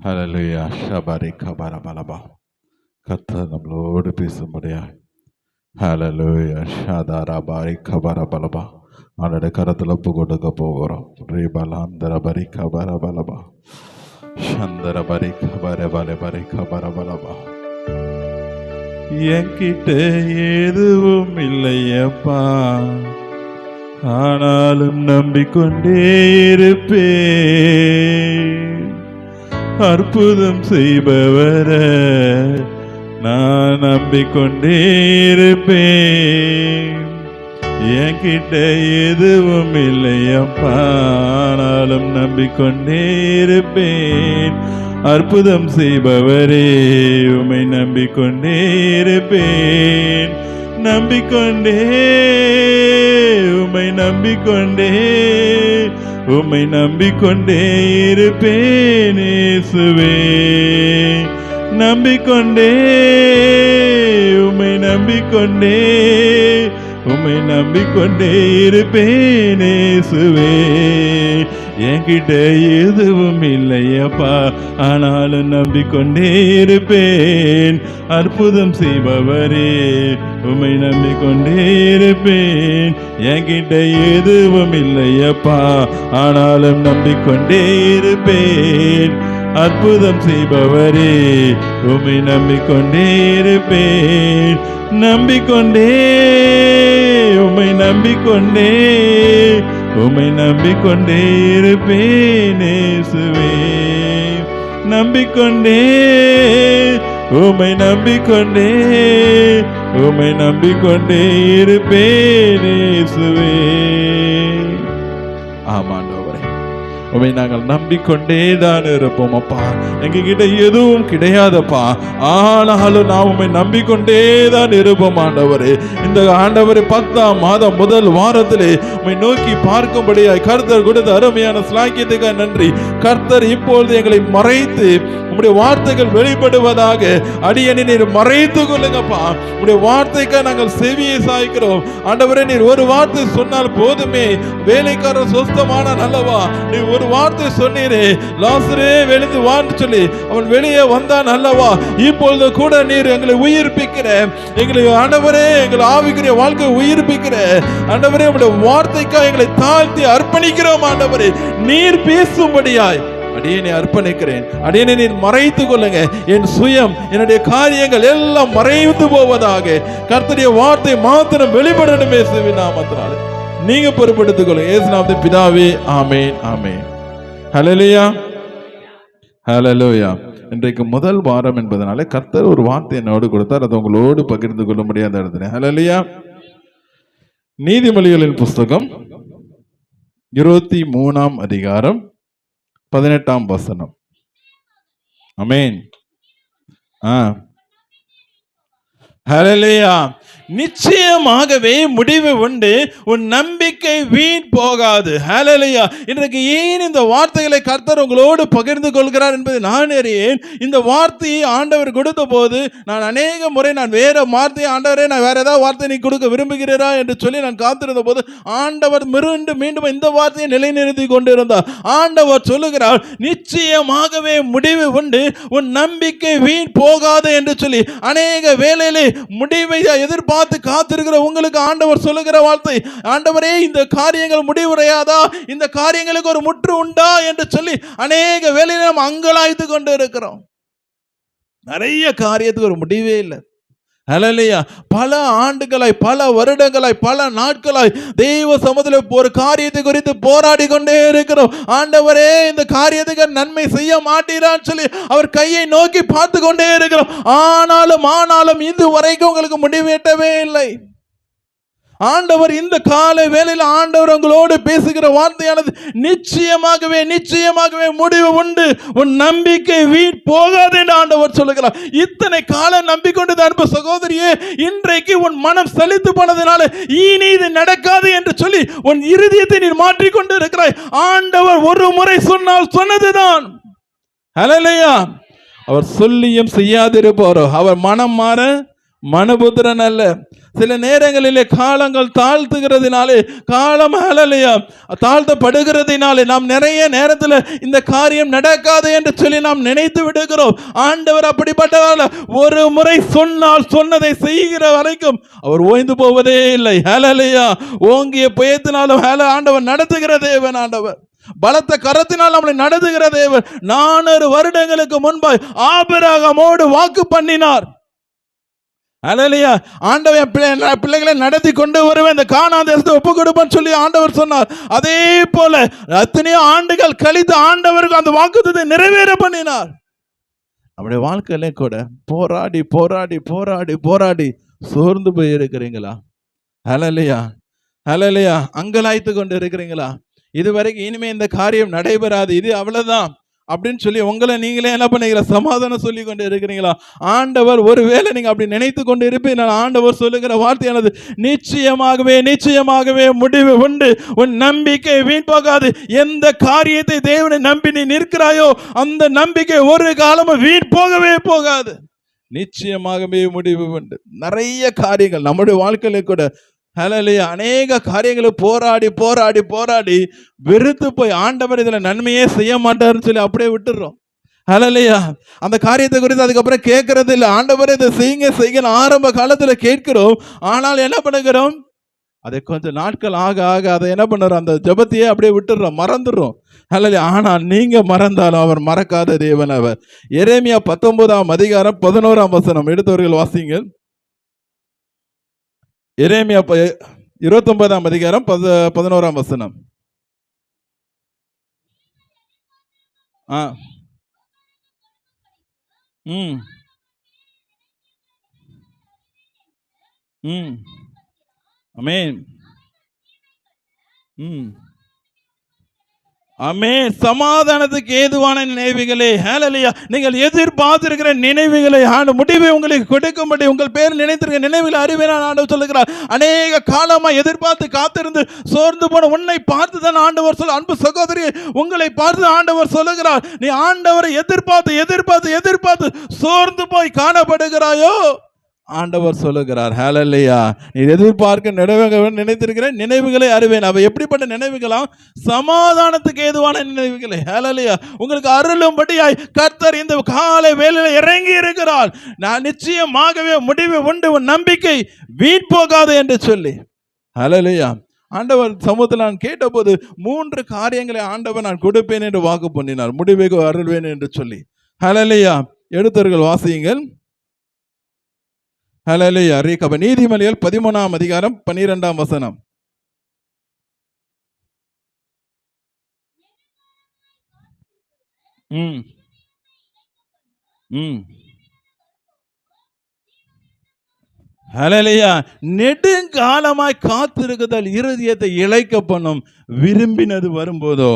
ஹல்லேலூயா ஷபரி கபரபலபா. கர்த்தர் நம்மளோடு பேசும்படியா. ஹல்லேலூயா ஷதரபரி கபரபலபா. அவனுடைய கரத்தில் ஒப்பு கொடுக்க போகிறோம். ரீபலாந்தரபரி கபரபலபா சந்தரபரி கபரபலபரி கபரபலபா. என்கிட்ட எதுவும் இல்லையப்பா, ஆனாலும் நம்பிக்கொண்டே இருப்பேன். அற்புதம் செய்பவர நான் நம்பிக்கொண்டே இருப்பேன். என்கிட்ட எதுவும் இல்லையப்பா, ஆனாலும் நம்பிக்கொண்டே இருப்பேன். அற்புதம் செய்பவரே உம்மை நம்பிக்கொண்டே இருப்பேன். நம்பிக்கொண்டே உம்மை நம்பிக்கொண்டே உம்மை நம்பிக்கொண்டே இருப்பேன் இயேசுவே. நம்பிக்கொண்டே உம்மை நம்பிக்கொண்டே உம்மை நம்பிக்கொண்டே இருப்பேன் இயேசுவே. என்கிட்ட எதுவும் இல்லையப்பா, ஆனாலும் நம்பிக்கொண்டே இருப்பேன். அற்புதம் செய்பவரே உம்மை நம்பிக்கொண்டே இருப்பேன். என்கிட்ட எதுவும் இல்லையப்பா, ஆனாலும் நம்பிக்கொண்டே இருப்பேன். அற்புதம் செய்பவரே உம்மை நம்பிக்கொண்டே இருப்பேன். நம்பிக்கொண்டே உம்மை நம்பிக்கொண்டே உம்மை நம்பிக்கொண்டே இருப்பேன் இயேசுவே. நம்பிக்கொண்டே உம்மை நம்பிக்கொண்டே உம்மை நம்பிக்கொண்டே இருப்பேன் இயேசுவே. ஆமாண்டவரே, உம்மை நாங்கள் நம்பிக்கொண்டே தான் இருப்போம் அப்பா. எங்ககிட்ட எதுவும் கிடையாதப்பா, ஆனாலும் நான் உம்மை நம்பிக்கொண்டே தான் இருப்போம் ஆண்டவரே. இந்த ஆண்டவரே 10ஆம் மாதம் முதல் வாரத்திலே உம்மை நோக்கி பார்க்கும்படியாய் கர்த்தர் கொடுத்த அருமையான ஸ்லாக்கியத்துக்காக நன்றி. கர்த்தர் இப்பொழுது எங்களை மறைத்து உம்முடைய வார்த்தைகள் வெளிப்படுவதாக அடியனை நீர் மறைத்து கொள்ளுங்கப்பா. உம்முடைய வார்த்தைக்காக நாங்கள் செவியை சாய்க்கிறோம் ஆண்டவரே. நீர் ஒரு வார்த்தை சொன்னால் போதுமே, வேலைக்காரர் சொஸ்தமான நல்லவா. நீர் ஒரு வார்த்தை சொன்னீரே, லாசரே வெளிந்து வான்னு சொல்லி அவன் வெளியே வந்தான் அல்லவா. இப்பொழுது கூட நீர் எங்களை உயிர்ப்பிக்கிற, எங்களை ஆண்டவரே எங்களை ஆவிக்குரிய வாழ்க்கை உயிர்ப்பிக்கிற ஆண்டவரே, உம்முடைய வார்த்தைக்காக எங்களை தாழ்த்தி அர்ப்பணிக்கிறோம் ஆண்டவரே. நீர் பேசும்படியாய் அடியனை அர்ப்பணிக்கிறேன். அடியனை நீர் மறைத்து கொள்ளுங்க. என் சுயம், என்னுடைய காரியங்கள் எல்லாம் மறைந்து போவதாக. கர்த்தருடைய வார்த்தை மாத்திரம் வெளிப்படணும் இயேசுவின் நாமத்தினாலே நீங்க பொறுப்படுத்திக் கொள்ளுங்க. இயேசு நாமத்தில் பிதாவே, ஆமென் ஆமென். ஹல்லேலூயா ஹல்லேலூயா. இன்றைக்கு முதல் வாரம் என்பதனால கர்த்தர் ஒரு வார்த்தை என்னோடு கொடுத்தார், அதை உங்களோடு பகிர்ந்து கொள்ள முடியாத இடத்துல. ஹல்லேலூயா. நீதிமொழிகளின் புஸ்தகம் 23ஆம் அதிகாரம் 18ஆம் வசனம். ஆமென். ஹல்லேலூயா. நிச்சயமாகவே முடிவு உண்டு, உன் நம்பிக்கை வீண் போகாது. ஹல்லேலூயா. இன்றைக்கு ஏன் இந்த வார்த்தைகளை கர்த்தர் உங்களோடு பகிர்ந்து கொள்கிறார் என்பதை நான் அறியேன். இந்த வார்த்தையை ஆண்டவர் கொடுத்த போது நான் அநேக முறை வேற வார்த்தையை, ஆண்டவரே நான் வேற ஏதாவது வார்த்தை நீ கொடுக்க விரும்புகிறீரா என்று சொல்லி நான் காத்திருந்த போது ஆண்டவர் மீண்டும் இந்த வார்த்தையை நிலைநிறுத்தி கொண்டிருந்தார். ஆண்டவர் சொல்லுகிறார், நிச்சயமாகவே முடிவு உண்டு, உன் நம்பிக்கை வீண் போகாது என்று சொல்லி. அநேக வேளையிலே முடிவை எதிர்பார்த்து காத்திருக்கிற உங்களுக்கு ஆண்டவர் சொல்லுகிற வார்த்தை, ஆண்டவரே இந்த காரியங்கள் முடிவுரையாதா, இந்த காரியங்களுக்கு ஒரு முற்று உண்டா என்று சொல்லி அநேக வேளையில நாம் அங்கலாய்த்து கொண்டு இருக்கிறோம். நிறைய காரியத்துக்கு ஒரு முடிவே இல்லை. ஹல்லேலூயா. பல ஆண்டுகளாய், பல வருடங்களாய், பல நாட்களாய் தெய்வ சமூகத்தில் ஒரு காரியத்தை குறித்து போராடி கொண்டே இருக்கிறோம். ஆண்டவரே இந்த காரியத்துக்கு நன்மை செய்ய மாட்டீரான்னு சொல்லி அவர் கையை நோக்கி பார்த்து கொண்டே இருக்கிறோம். ஆனாலும் இதுவரைக்கும் உங்களுக்கு முடிவெட்டவே இல்லை. ஆண்டவர் இந்த காலை வேளையில் ஆண்டவர் உங்களோடு பேசுகிற வார்த்தையானது, நிச்சயமாகவே முடிவு உண்டு, உன் நம்பிக்கை வீண் போகாது என்று ஆண்டவர் சொல்லுகிறார். இத்தனை காலம் நம்பிக்கொண்டு அன்பு சகோதரியே, இன்றைக்கு உன் மனம் சலித்து போனதுனால இனி இது நடக்காது என்று சொல்லி உன் இருதயத்தை நீ மாற்றிக்கொண்டு இருக்கிறாய். ஆண்டவர் ஒரு முறை சொன்னால் சொன்னதுதான். ஹல்லேலூயா. அவர் சொல்லியும் செய்யாதிருப்பாரோ, அவர் மனம் மாற மனுபுத்திரன் அல்ல. சில நேரங்களிலே காலங்கள் தாழ்த்துகிறதுனாலே, காலம் ஹல்லேலூயா தாழ்த்தப்படுகிறதுனாலே நாம் நிறைய நேரத்தில் இந்த காரியம் நடக்காது என்று சொல்லி நாம் நினைத்து விடுகிறோம். ஆண்டவர் அப்படிப்பட்டவர். ஒரு முறை சொன்னால் சொன்னதை செய்கிற வரைக்கும் அவர் ஓய்ந்து போவதே இல்லை. ஹல்லேலூயா. ஓங்கிய புயத்தினாலும் ஆண்டவர் நடத்துகிற தேவன். ஆண்டவர் பலத்த கரத்தினால் நம்மளை நடத்துகிற தேவன். 400 வருடங்களுக்கு முன்பாய் ஆபிரகாமோடு வாக்கு பண்ணினார். ஹல்லேலூயா. ஆண்டவர் பிள்ளைகளை நடத்தி கொண்டு வருவேன், இந்த கானான் தேசத்தை ஒப்பு கொடுப்பேன்னு சொல்லி ஆண்டவர் சொன்னார். அதே போல எத்தனையோ ஆண்டுகள் கழித்து ஆண்டவருக்கு அந்த வாக்குத்தத்தை நிறைவேற பண்ணினார். நம்முடைய வாழ்க்கையில கூட போராடி போராடி போராடி போராடி சோர்ந்து போய் இருக்கிறீங்களா? ஹல்லேலூயா. ஹல்லேலூயா. அங்கலாய்த்து கொண்டு இருக்கிறீங்களா? இதுவரைக்கும் இனிமே இந்த காரியம் நடைபெறாது, இது அவ்வளவுதான் அப்படின்னு சொல்லி உங்களை நீங்களே என்ன பண்ணீங்களா? சமாதானம் சொல்லி கொண்டு இருக்கிறீங்களா? ஆண்டவர் ஒருவேளை நீங்க அப்படி நினைத்து கொண்டு இருப்பீங்க, ஆண்டவர் சொல்லுகிற வார்த்தையானது நிச்சயமாகவே நிச்சயமாகவே முடிவு உண்டு. உன் நம்பிக்கை வீண் போகாது. எந்த காரியத்தை தேவனை நம்பி நீ நிற்கிறாயோ அந்த நம்பிக்கை ஒரு காலமும் வீண் போகவே போகாது. நிச்சயமாகவே முடிவு உண்டு. நிறைய காரியங்கள் நம்முடைய வாழ்க்கையில கூட ஹல்லேலூயா அநேக காரியங்களை போராடி போராடி போராடி வெறுத்து போய் ஆண்டவர் இதுல நன்மையே செய்ய மாட்டாருன்னு சொல்லி அப்படியே விட்டுடுறோம். ஹல்லேலூயா. அந்த காரியத்தை குறித்து அதுக்கப்புறம் கேட்கறது இல்லை. ஆண்டவர் இதை செய்யுங்க செய்ய ஆரம்ப காலத்துல கேட்கிறோம். ஆனால் என்ன பண்ணுகிறோம்? அதை கொஞ்சம் நாட்கள் ஆக ஆக அதை என்ன பண்ணுறோம்? அந்த ஜெபத்தையே அப்படியே விட்டுடுறோம், மறந்துடுறோம். ஹல்லேலூயா. ஆனால் நீங்க மறந்தாலும் அவர் மறக்காத தேவன் அவர். எரேமியா 19ஆம் அதிகாரம் 11ஆம் வசனம் எடுத்தவர்கள் வாசிங்க. எரேமியா 29ஆம் அதிகாரம் 11ஆம் வசனம். ஆமென். ஆமென். சமாதானத்துக்கு ஏதுவான நினைவுகளே. ஹல்லேலூயா. நீங்கள் எதிர்பார்த்திருக்கிற நினைவுகளை முடிவை உங்களுக்கு கொடுக்கும்படி உங்கள் பேர் நினைத்திருக்கிற நினைவுகளை அறிவேன் ஆண்டவர் சொல்லுகிறார். அநேக காலமா எதிர்பார்த்து காத்திருந்து சோர்ந்து போன உன்னை பார்த்து தான் ஆண்டவர் சொல்ல, அன்பு சகோதரி உங்களை பார்த்து ஆண்டவர் சொல்லுகிறார். நீ ஆண்டவரை எதிர்பார்த்து எதிர்பார்த்து எதிர்பார்த்து சோர்ந்து போய் காணப்படுகிறாயோ? ஆண்டவர் சொல்லுகிறார் ஹல்லேலூயா. நீ எதிர்பார்க்க நினைத்திருக்கிற நினைவுகளை அறிவேன். அவை எப்படிப்பட்ட நினைவுகளாம்? சமாதானத்துக்கு ஏதுவான நினைவுகளை. ஹல்லேலூயா. உங்களுக்கு அருளும்படியாய் கர்த்தர் இந்த காலை வேளையில இறங்கி இருக்கிறார். நான் நிச்சயமாகவே முடிவு உண்டு, உன் நம்பிக்கை வீண் போகாது என்று சொல்லி. ஹல்லேலூயா. ஆண்டவர் சமூகத்தில் நான் கேட்டபோது 3 காரியங்களை ஆண்டவர் நான் கொடுப்பேன் என்று வாக்கு பண்ணினார், முடிவை அருள்வேன் என்று சொல்லி. ஹல்லேலூயா. எடுத்தவர்கள் வாசியுங்கள். ஹல்லேலூயா. நீதிமொழிகள் 13ஆம் அதிகாரம் 12ஆம் வசனம். ஹல்லேலூயா. நெடுங்காலமாய் காத்திருக்குதல் இருதயத்தை இளைக்க பண்ணும், விரும்பினது வரும்போதோ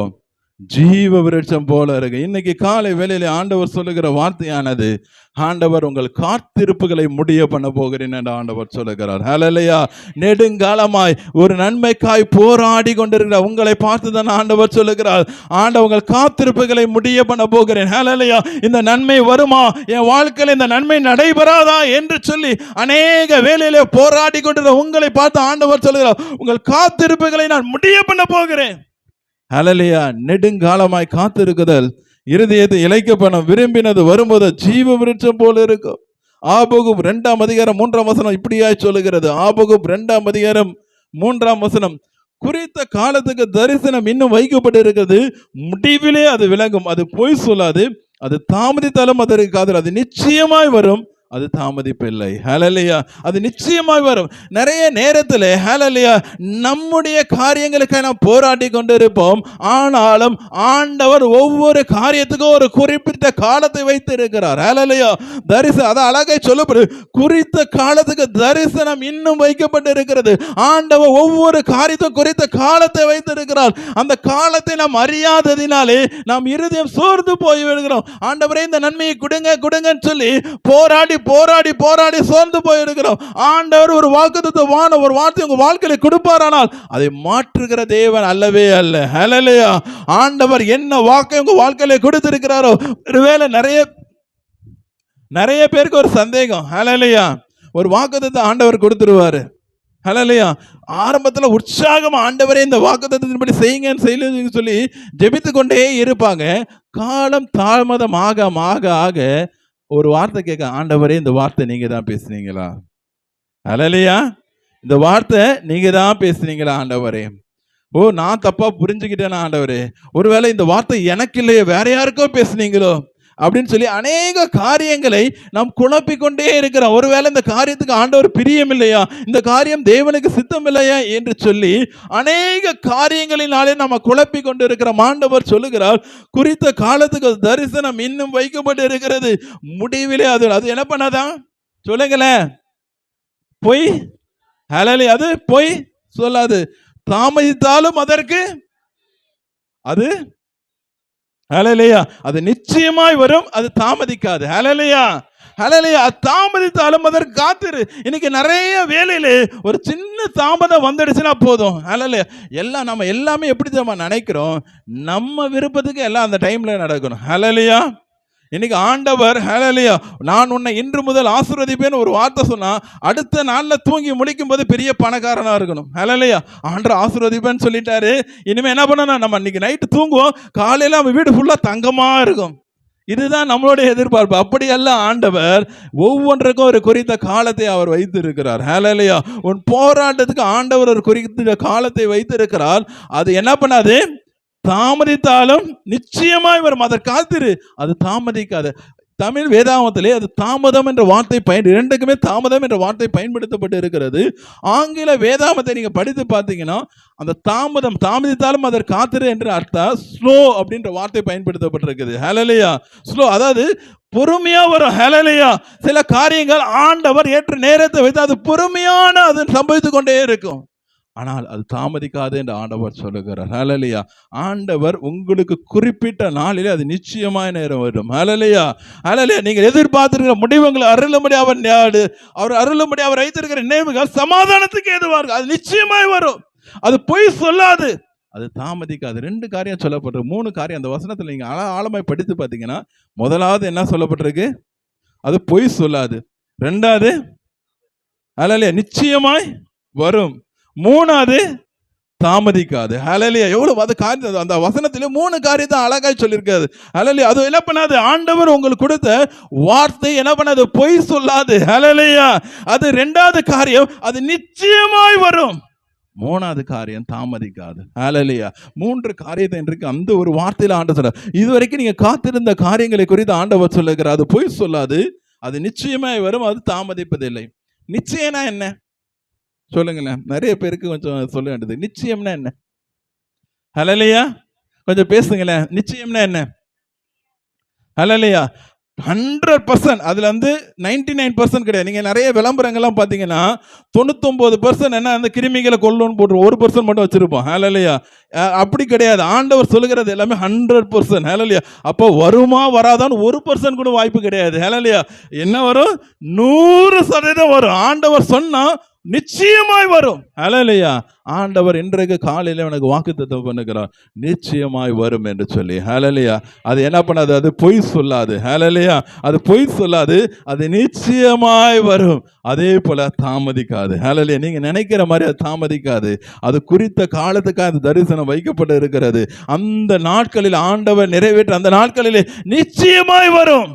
ஜீவ விருட்சம் போல இருக்கு. இன்னைக்கு காலை வேளையில ஆண்டவர் சொல்லுகிற வார்த்தையானது, ஆண்டவர் உங்கள் காத்திருப்புகளை முடிய பண்ண போகிறேன் என்று ஆண்டவர் சொல்லுகிறார். ஹல்லேலூயா. நெடுங்காலமாய் ஒரு நன்மைக்காய் போராடி கொண்டிருக்கிற உங்களை பார்த்து தான் ஆண்டவர் சொல்லுகிறார், ஆண்டவர் உங்கள் காத்திருப்புகளை முடிய பண்ண போகிறேன். ஹல்லேலூயா. இந்த நன்மை வருமா, என் வாழ்க்கையில் இந்த நன்மை நடைபெறாதா என்று சொல்லி அநேக வேளையிலே போராடி கொண்டிருக்கிற உங்களை பார்த்து ஆண்டவர் சொல்லுகிறார், உங்கள் காத்திருப்புகளை நான் முடிய பண்ண போகிறேன். ஹல்லேலூயா. நெடுங்காலமாய் காத்திருக்குதல் இருதயத்தை இளைக்க பண்ணும், விரும்பினது வரும்போது ஜீவ விருட்சம் போல இருக்கும். ஆபகுப் 2ஆம் அதிகாரம் 3ஆம் வசனம் இப்படியாய் சொல்லுகிறது. ஆபகுப் 2ஆம் அதிகாரம் 3ஆம் வசனம். குறித்த காலத்துக்கு தரிசனம் இன்னும் வைக்கப்பட்டு இருக்கிறது, முடிவிலே அது விளங்கும். அது பொய் சொல்லாது, அது தாமதித்தாலும் அதற்கு காதல், அது நிச்சயமாய் வரும், அது தாமதிப்பில்லை. ஹல்லேலூயா. அது நிச்சயமாய் வரும். நிறைய நேரத்தில் ஹல்லேலூயா நம்முடைய காரியங்களுக்காக நாம் போராடி கொண்டு இருப்போம். ஆனாலும் ஆண்டவர் ஒவ்வொரு காரியத்துக்கும் ஒரு குறிப்பிட்ட காலத்தை வைத்து இருக்கிறார். ஹல்லேலூயா. தரிசனம் அது அழகை சொல்லப்படுது, குறித்த காலத்துக்கு தரிசனம் இன்னும் வைக்கப்பட்டு இருக்கிறது. ஆண்டவர் ஒவ்வொரு காரியத்தும் குறித்த காலத்தை வைத்து இருக்கிறார். அந்த காலத்தை நாம் அறியாததினாலே நாம் இருதயம் சோர்ந்து போய் விடுகிறோம். ஆண்டவரே இந்த நன்மையை கொடுங்க கொடுங்கன்னு சொல்லி போராடி போராடி போராடி சோர்ந்து போயிருக்கிறோம். ஆண்டவர் ஒரு வாக்குத்தத்தமான ஒரு வார்த்தை உங்க வாழ்க்கையில கொடுப்பாரானால் அதை மாற்றுகிற தேவன் அல்லவே அல்ல. ஹல்லேலூயா. ஆண்டவர் என்ன வாக்கை உங்க வாழ்க்கையில கொடுத்திருக்கிறாரோ, ஒருவேளை நிறைய பேருக்கு ஒரு சந்தேகம். ஹல்லேலூயா. ஒரு வாக்குத்தத்தத்தை ஆண்டவர் கொடுத்துருவாரு. ஹல்லேலூயா. ஆரம்பத்துல உற்சாகமா ஆண்டவரே இந்த வாக்குத்தத்தத்தின்படி செய்யுங்கன்னு சொல்லி ஜெபித்து கொண்டே இருப்பாங்க. காலம் தாமதம் ஆக ஆக ஆக ஒரு வார்த்தை கேட்க, ஆண்டவரே இந்த வார்த்தை நீங்க தான் பேசுனீங்களா? ஹல்லேலூயா. இந்த வார்த்தை நீங்க தான் பேசுனீங்களா ஆண்டவரே? ஓ, நான் தப்பா புரிஞ்சுக்கிட்டேனா ஆண்டவரே? ஒருவேளை இந்த வார்த்தை எனக்கு இல்லையே, வேற யாருக்கோ பேசுனீங்களோ அப்படின்னு சொல்லி அநேக காரியங்களை நாம் குழப்பிக்கொண்டே இருக்கிறோம். ஒருவேளை இந்த காரியத்துக்கு ஆண்டவர் பிரியம் இல்லையா, இந்த காரியம் தேவனுக்கு சித்தம் இல்லையா என்று சொல்லி அநேக காரியங்களினாலே நம்ம குழப்பி கொண்டு இருக்கிறோம். ஆண்டவர் சொல்லுகிறார், குறித்த காலத்துக்கு தரிசனம் இன்னும் வைக்கப்பட்டு இருக்கிறது, முடிவிலே அது என்ன பண்ணாதான் சொல்லுங்களேன், பொய். ஹல்லேலூயா. அது பொய் சொல்லாது, தாமதித்தாலும் அதற்கு அது ஹல்லேலூயா அது நிச்சயமாய் வரும், அது தாமதிக்காது. ஹல்லேலூயா. ஹல்லேலூயா. தாமதித்தாலும் அதற்கு காத்திரு. இன்னைக்கு நிறைய வேலையில ஒரு சின்ன தாமதம் வந்துடுச்சுன்னா போதும். ஹல்லேலூயா. எல்லாம் நம்ம எல்லாமே எப்படி நம்ம நினைக்கிறோம், நம்ம விருப்பத்துக்கு எல்லாம் அந்த டைம்ல நடக்கணும். ஹல்லேலூயா. இன்னைக்கு ஆண்டவர் ஹல்லேலூயா நான் உன்னை இன்று முதல் ஆசீர்வதிப்பேன்னு ஒரு வார்த்தை சொன்னா, அடுத்த நாள்ல தூங்கி முடிக்கும் போது பெரிய பணக்காரனா இருக்கணும். ஹல்லேலூயா. ஆண்டவர் ஆசீர்வதிப்பேன்னு சொல்லிட்டாரு, இனிமே என்ன பண்ணணும், நம்ம இன்னைக்கு நைட்டு தூங்குவோம், காலையில நம்ம வீடு ஃபுல்லா தங்கமா இருக்கும். இதுதான் நம்மளுடைய எதிர்பார்ப்பு. அப்படி அல்ல, ஆண்டவர் ஒவ்வொன்றுக்கும் ஒரு குறித்த காலத்தை அவர் வைத்திருக்கிறார். ஹல்லேலூயா. உன் போராட்டத்துக்கு ஆண்டவர் ஒரு குறித்த காலத்தை வைத்திருக்கிறார். அது என்ன பண்ணாது, தாமதித்தாலும் நிச்சயமாய் வரும், அதை காத்திரு, அது தாமதிக்காது. தமிழ் வேதாகமத்திலே அது தாமதம் என்ற வார்த்தை இரண்டுக்குமே தாமதம் என்ற வார்த்தை பயன்படுத்தப்பட்டு இருக்கிறது. ஆங்கில வேதாகமத்தை நீங்க படித்து பார்த்தீங்கன்னா அந்த தாமதித்தாலும் அதை காத்திரு என்று அர்த்தம் ஸ்லோ அப்படின்ற வார்த்தை பயன்படுத்தப்பட்டிருக்குது. ஹல்லேலூயா. ஸ்லோ அதாவது பொறுமையா வரும். ஹல்லேலூயா. சில காரியங்கள் ஆண்டவர் ஏற்ற நேரத்தை வைத்து அது பொறுமையான அது சம்பவித்துக் கொண்டே இருக்கும், ஆனால் அது தாமதிக்காது என்று ஆண்டவர் சொல்லுகிறார். ஹல்லேலூயா. ஆண்டவர் உங்களுக்கு குறிப்பிட்ட நாளிலே அது நிச்சயமாய் நேரம் வரும். ஹல்லேலூயா. ஹல்லேலூயா. நீங்கள் எதிர்பார்த்திருக்கிற முடிவுகளை அருளும்படி அவர் அருளும்படி அவர் வைத்திருக்கிற நினைவுகள் சமாதானத்துக்கு ஏதுவார்கள், அது நிச்சயமாய் வரும், அது பொய் சொல்லாது, அது தாமதிக்காது. 2 காரியம் சொல்லப்பட்டிருக்கு, 3 காரியம் அந்த வசனத்தில் நீங்க ஆழமாய் படித்து பார்த்தீங்கன்னா, முதலாவது என்ன சொல்லப்பட்டிருக்கு, அது பொய் சொல்லாது. 2வது ஹல்லேலூயா நிச்சயமாய் வரும். 3வது தாமதிக்காது. ஹல்லேலூயா. எவ்வளவு அது காரியம், அந்த வசனத்திலே 3 காரியத்தை அழகாய் சொல்லியிருக்காது. ஹல்லேலூயா. அது என்ன பண்ணாது, ஆண்டவர் உங்களுக்கு கொடுத்த வார்த்தை என்ன பண்ணாது, பொய் சொல்லாது. ஹல்லேலூயா. அது 2வது காரியம், அது நிச்சயமாய் வரும். 3வது காரியம் தாமதிக்காது. ஹல்லேலூயா. 3 காரியத்தை இன்றைக்கு அந்த ஒரு வார்த்தையில ஆண்டவர் சொல்றார். இதுவரைக்கும் நீங்க காத்திருந்த காரியங்களை குறித்து ஆண்டவர் சொல்லுகிறார், அது பொய் சொல்லாது, அது நிச்சயமாய் வரும், அது தாமதிப்பதில்லை. நிச்சயம்னா என்ன சொல்லுங்களேன், நிறைய பேருக்கு கொஞ்சம் சொல்ல வேண்டியது. நிச்சயம்னா என்ன? ஹல்லேலூயா. கொஞ்சம் பேசுங்களேன், நிச்சயம்னா என்ன? ஹல்லேலூயா. 100% அதுல 99% கிடையாது. நீங்க நிறைய விளம்பரங்கள்லாம் பாத்தீங்கன்னா 99% என்ன, அந்த கிருமிகளை கொல்லுன்னு போட்டு 1% மட்டும் வச்சிருப்போம். ஹல்லேலூயா. அப்படி கிடையாது. ஆண்டவர் சொல்லுகிறது எல்லாமே 100%. ஹல்லேலூயா. அப்போ வருமா வராதான்னு 1% கூட வாய்ப்பு கிடையாது. ஹல்லேலூயா. என்ன வரும், 100% வரும். ஆண்டவர் சொன்னா நிச்சயமாய் வரும். ஹல்லேலூயா. ஆண்டவர் இன்றைக்கு காலையில எனக்கு வாக்குத்தத்தம் பண்ணுகிறார், நிச்சயமாய் வரும் என்று சொல்லி. ஹல்லேலூயா. அது என்ன பண்ணாது, அது பொய் சொல்லாது. ஹல்லேலூயா. அது பொய் சொல்லாது, அது நிச்சயமாய் வரும். அதே போல தாமதிக்காது. ஹல்லேலூயா. நீங்க நினைக்கிற மாதிரி அது தாமதிக்காது, அது குறித்த காலத்துக்காக அந்த தரிசனம் வைக்கப்பட்டு இருக்கிறது. அந்த நாட்களில் ஆண்டவர் நிறைவேற்ற அந்த நாட்களிலே நிச்சயமாய் வரும்.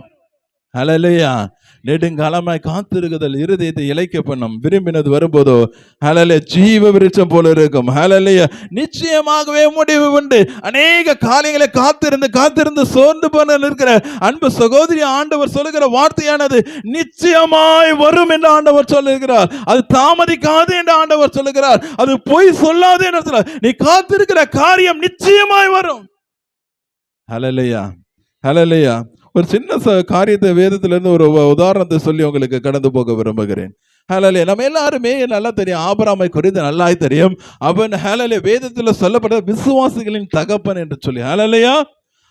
ஹல்லேலூயா. நெடுங்காலமாய் காத்திருக்குதல் இருதயத்தை இளைக்க பண்ணும், விரும்பினது வரும்போதோ ஹல்லேலூயா ஜீவ விருட்சம் போல இருக்கும். ஹல்லேலூயா. நிச்சயமாகவே முடிவு உண்டு. அநேக காரியங்களை காத்திருந்து சோர்ந்து போன இருக்கிற அன்பு சகோதரி, ஆண்டவர் சொல்லுகிற வார்த்தையானது நிச்சயமாய் வரும் என்று ஆண்டவர் சொல்லுகிறார். அது தாமதிக்காது என்று ஆண்டவர் சொல்லுகிறார். அது பொய் சொல்லாது என்று சொல்ல, நீ காத்திருக்கிற காரியம் நிச்சயமாய் வரும். ஹல்லேலூயா. ஹல்லேலூயா. ஒரு சின்ன காரியத்தை வேதத்திலிருந்து ஒரு உதாரணத்தை சொல்லி உங்களுக்கு கடந்து போக விரும்புகிறேன். ஹல்லேலூயா. நம்ம எல்லாருமே நல்லா தெரியும், ஆபிரகாமை குறித்து நல்லாய் தெரியும். அவன் ஹல்லேலூயா வேதத்தில் சொல்லப்பட்ட விசுவாசிகளின் தகப்பன் என்று சொல்லி. ஹல்லேலூயா.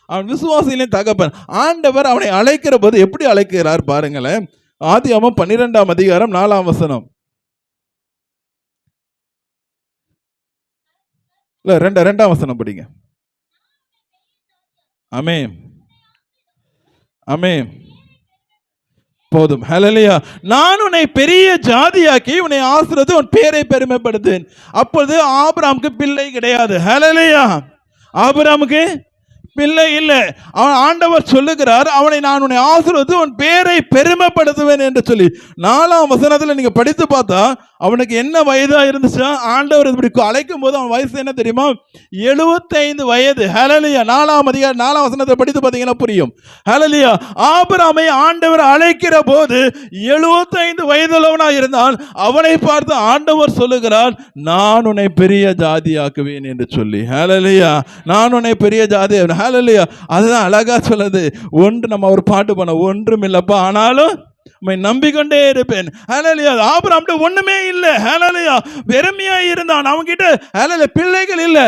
அவன் விசுவாசிகளின் தகப்பன். ஆண்டவர் அவனை அழைக்கிற போது எப்படி அழைக்கிறார் பாருங்களேன். ஆதியாகமம் 12ஆம் அதிகாரம் 4ஆம் வசனம். இல்ல 2ஆம் வசனம் படிங்க. ஆமென். ஆமென். போதும். ஹல்லேலூயா. நான் உன்னை பெரிய ஜாதியாக்கி உன்னை ஆசீர்வதித்து உன் பேரை பெருமைப்படுத்துவேன். அப்பொழுது ஆபிரகாமுக்கு பிள்ளை கிடையாது. ஹல்லேலூயா. ஆபிரகாமுக்கு பிள்ளை இல்லை. அவன் ஆண்டவர் சொல்லுகிறார், அவனை நான் உன்னை ஆசீர்வதித்து உன் பேரை பெருமைப்படுத்துவேன் என்று சொல்லி. 4ஆம் வசனத்தில் நீங்க படித்து பார்த்தா அவனுக்கு என்ன வயதா இருந்துச்சா? ஆண்டவர் இப்படி அழைக்கும் போது அவன் வயசு என்ன தெரியுமா? 75 வயது. ஹல்லேலூயா. 4ஆம் அதிகாரம் 4ஆம் வசனத்தை படித்து பார்த்தீங்கன்னா புரியும். ஹல்லேலூயா. ஆபிரகாமை ஆண்டவர் அழைக்கிற போது 75 வயதுள்ளவனா இருந்தான். அவனை பார்த்து ஆண்டவர் சொல்லுகிறார், நான் உன்னை பெரிய ஜாதியாக்குவேன் என்று சொல்லி. ஹல்லேலூயா. நான் உன்னை பெரிய ஜாதி. ஹல்லேலூயா. அதுதான் அழகா சொல்லுது. ஒன்று நம்ம ஒரு பாட்டு பண்ண, ஒன்றும் இல்லப்பா ஆனாலும் நம்பிக்கொண்டே இருப்பேன். ஹல்லேலூயா. ஆபிரகாம்கிட்ட ஒண்ணுமே இல்லை. ஹல்லேலூயா. வெறுமையா இருந்தான். அவன்கிட்ட ஹல்லேலூயா பிள்ளைகள் இல்லை.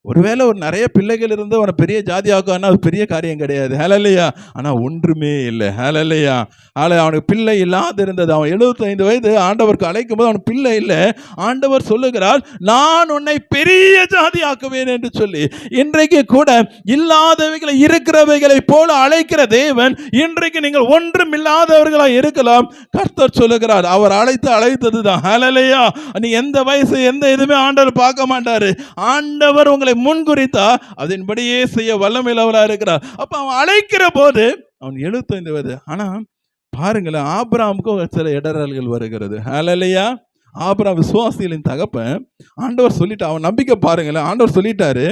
ஒருவேளை ஒரு நிறைய பிள்ளைகள் இருந்து அவனை பெரிய ஜாதியாக்குன்னா அது பெரிய காரியம் கிடையாது. ஹல்லேலூயா. ஆனால் ஒன்றுமே இல்லை. ஹல்லேலூயா. அவனுக்கு பிள்ளை இல்லாது இருந்தது. அவன் 75 வயது ஆண்டவருக்கு அழைக்கும் போது அவனுக்கு பிள்ளை இல்லை. ஆண்டவர் சொல்லுகிறார், நான் உன்னை பெரிய ஜாதியாக்குவேன் என்று சொல்லி. இன்றைக்கு கூட இல்லாதவைகளை இருக்கிறவைகளை போல அழைக்கிற தேவன், இன்றைக்கு நீங்கள் ஒன்றும் இல்லாதவர்களாக இருக்கலாம். கர்த்தர் சொல்லுகிறார், அவர் அழைத்தது தான். ஹல்லேலூயா. நீ எந்த வயசு எந்த எதுவுமே ஆண்டவர் பார்க்க மாட்டாரு. ஆண்டவர் உங்களை முன்குறித்தா அதன்படியே செய்ய வல்லமையுள்ளவராக இருக்கிறார். அப்ப அவன் அழைக்கிற போது அவன் 75 வயது. ஆனா பாருங்களேன், ஆபிரகாமுக்கும் சில இடரல்கள் வருகிறது. ஹல்லேலூயா. ஆபிரகாம் விசுவாசிகளின் தகப்பன். ஆண்டவர் சொல்லிட்டு அவன் நம்பிக்கை பாருங்களேன். ஆண்டவர் சொல்லிட்டாரு,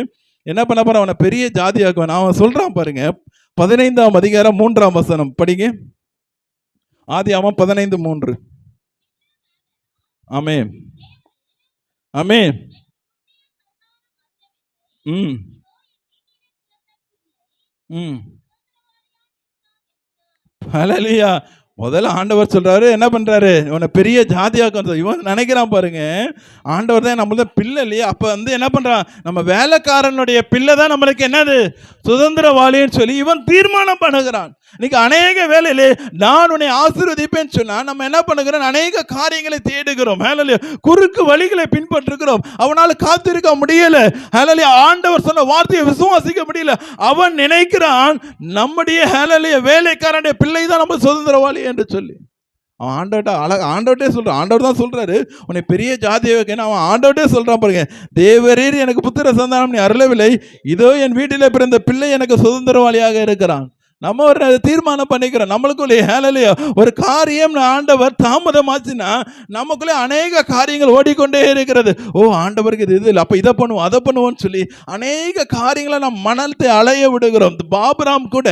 என்ன பண்ண போற? அவனை பெரிய ஜாதியாக்குவான். அவன் சொல்றான் பாருங்க, 15ஆம் அதிகாரம் 3ஆம் வசனம் படிங்க. ஆதியாகமம் 15:3. ஆமென். ஆமென். ஹல்லேலூயா. முதல்ல ஆண்டவர் சொல்றாரு, என்ன பண்றாரு? இவனை பெரிய ஜாதியாக்க. இவன் நினைக்கிறான் பாருங்க, ஆண்டவர் தான் நம்மள பிள்ளை இல்லையா? அப்ப என்ன பண்றான்? நம்ம வேலைக்காரனுடைய பிள்ளை தான் நம்மளுக்கு என்னது? சுதந்திரவாளின்னு சொல்லி இவன் தீர்மானம் பண்ணுகிறான். இன்னைக்கு அநேக வேலையிலே நான் உன்னை ஆசீர்வதிப்பேன்னு சொன்னா நம்ம என்ன பண்ணுகிறோம்? அநேக காரியங்களை தேடுகிறோம். ஹல்லேலூயா. குறுக்கு வழிகளை பின்பற்றுகிறோம். அவனால் காத்திருக்க முடியல. ஹல்லேலூயா. ஆண்டவர் சொன்ன வார்த்தையை விசுவாசிக்க முடியல. அவன் நினைக்கிறான் நம்முடைய ஹல்லேலூயா வேலைக்காரனுடைய பிள்ளை தான் நம்ம சுதந்திரவாளி என்று சொல்லி. அவன் ஆண்டவர்கிட்டே சொல்றான். ஆண்டவர் தான் சொல்றாரு, உன்னை பெரிய ஜாதியை வைக்கணும். அவன் ஆண்டவர்கிட்டே சொல்றான் பாருங்க, தேவரீர் எனக்கு புத்திர சந்தானம் நீ அருளவில்லை, இதோ என் வீட்டிலே பிறந்த பிள்ளை எனக்கு சுதந்திரவாளியாக இருக்கிறான். நம்ம ஒரு தீர்மானம் பண்ணிக்கிறோம் நம்மளுக்குள்ளே. ஹல்லேலூயா. ஒரு காரியம் ஆண்டவர் தாமதமாச்சுன்னா நமக்குள்ளே அநேக காரியங்கள் ஓடிக்கொண்டே இருக்கிறது. ஓ, ஆண்டவருக்கு இது இல்லை, அப்போ இதை பண்ணுவோம் அதை பண்ணுவோம்னு சொல்லி அநேக காரியங்களை நம் மனத்தை அலைய விடுகிறோம். ஆபிரகாம் கூட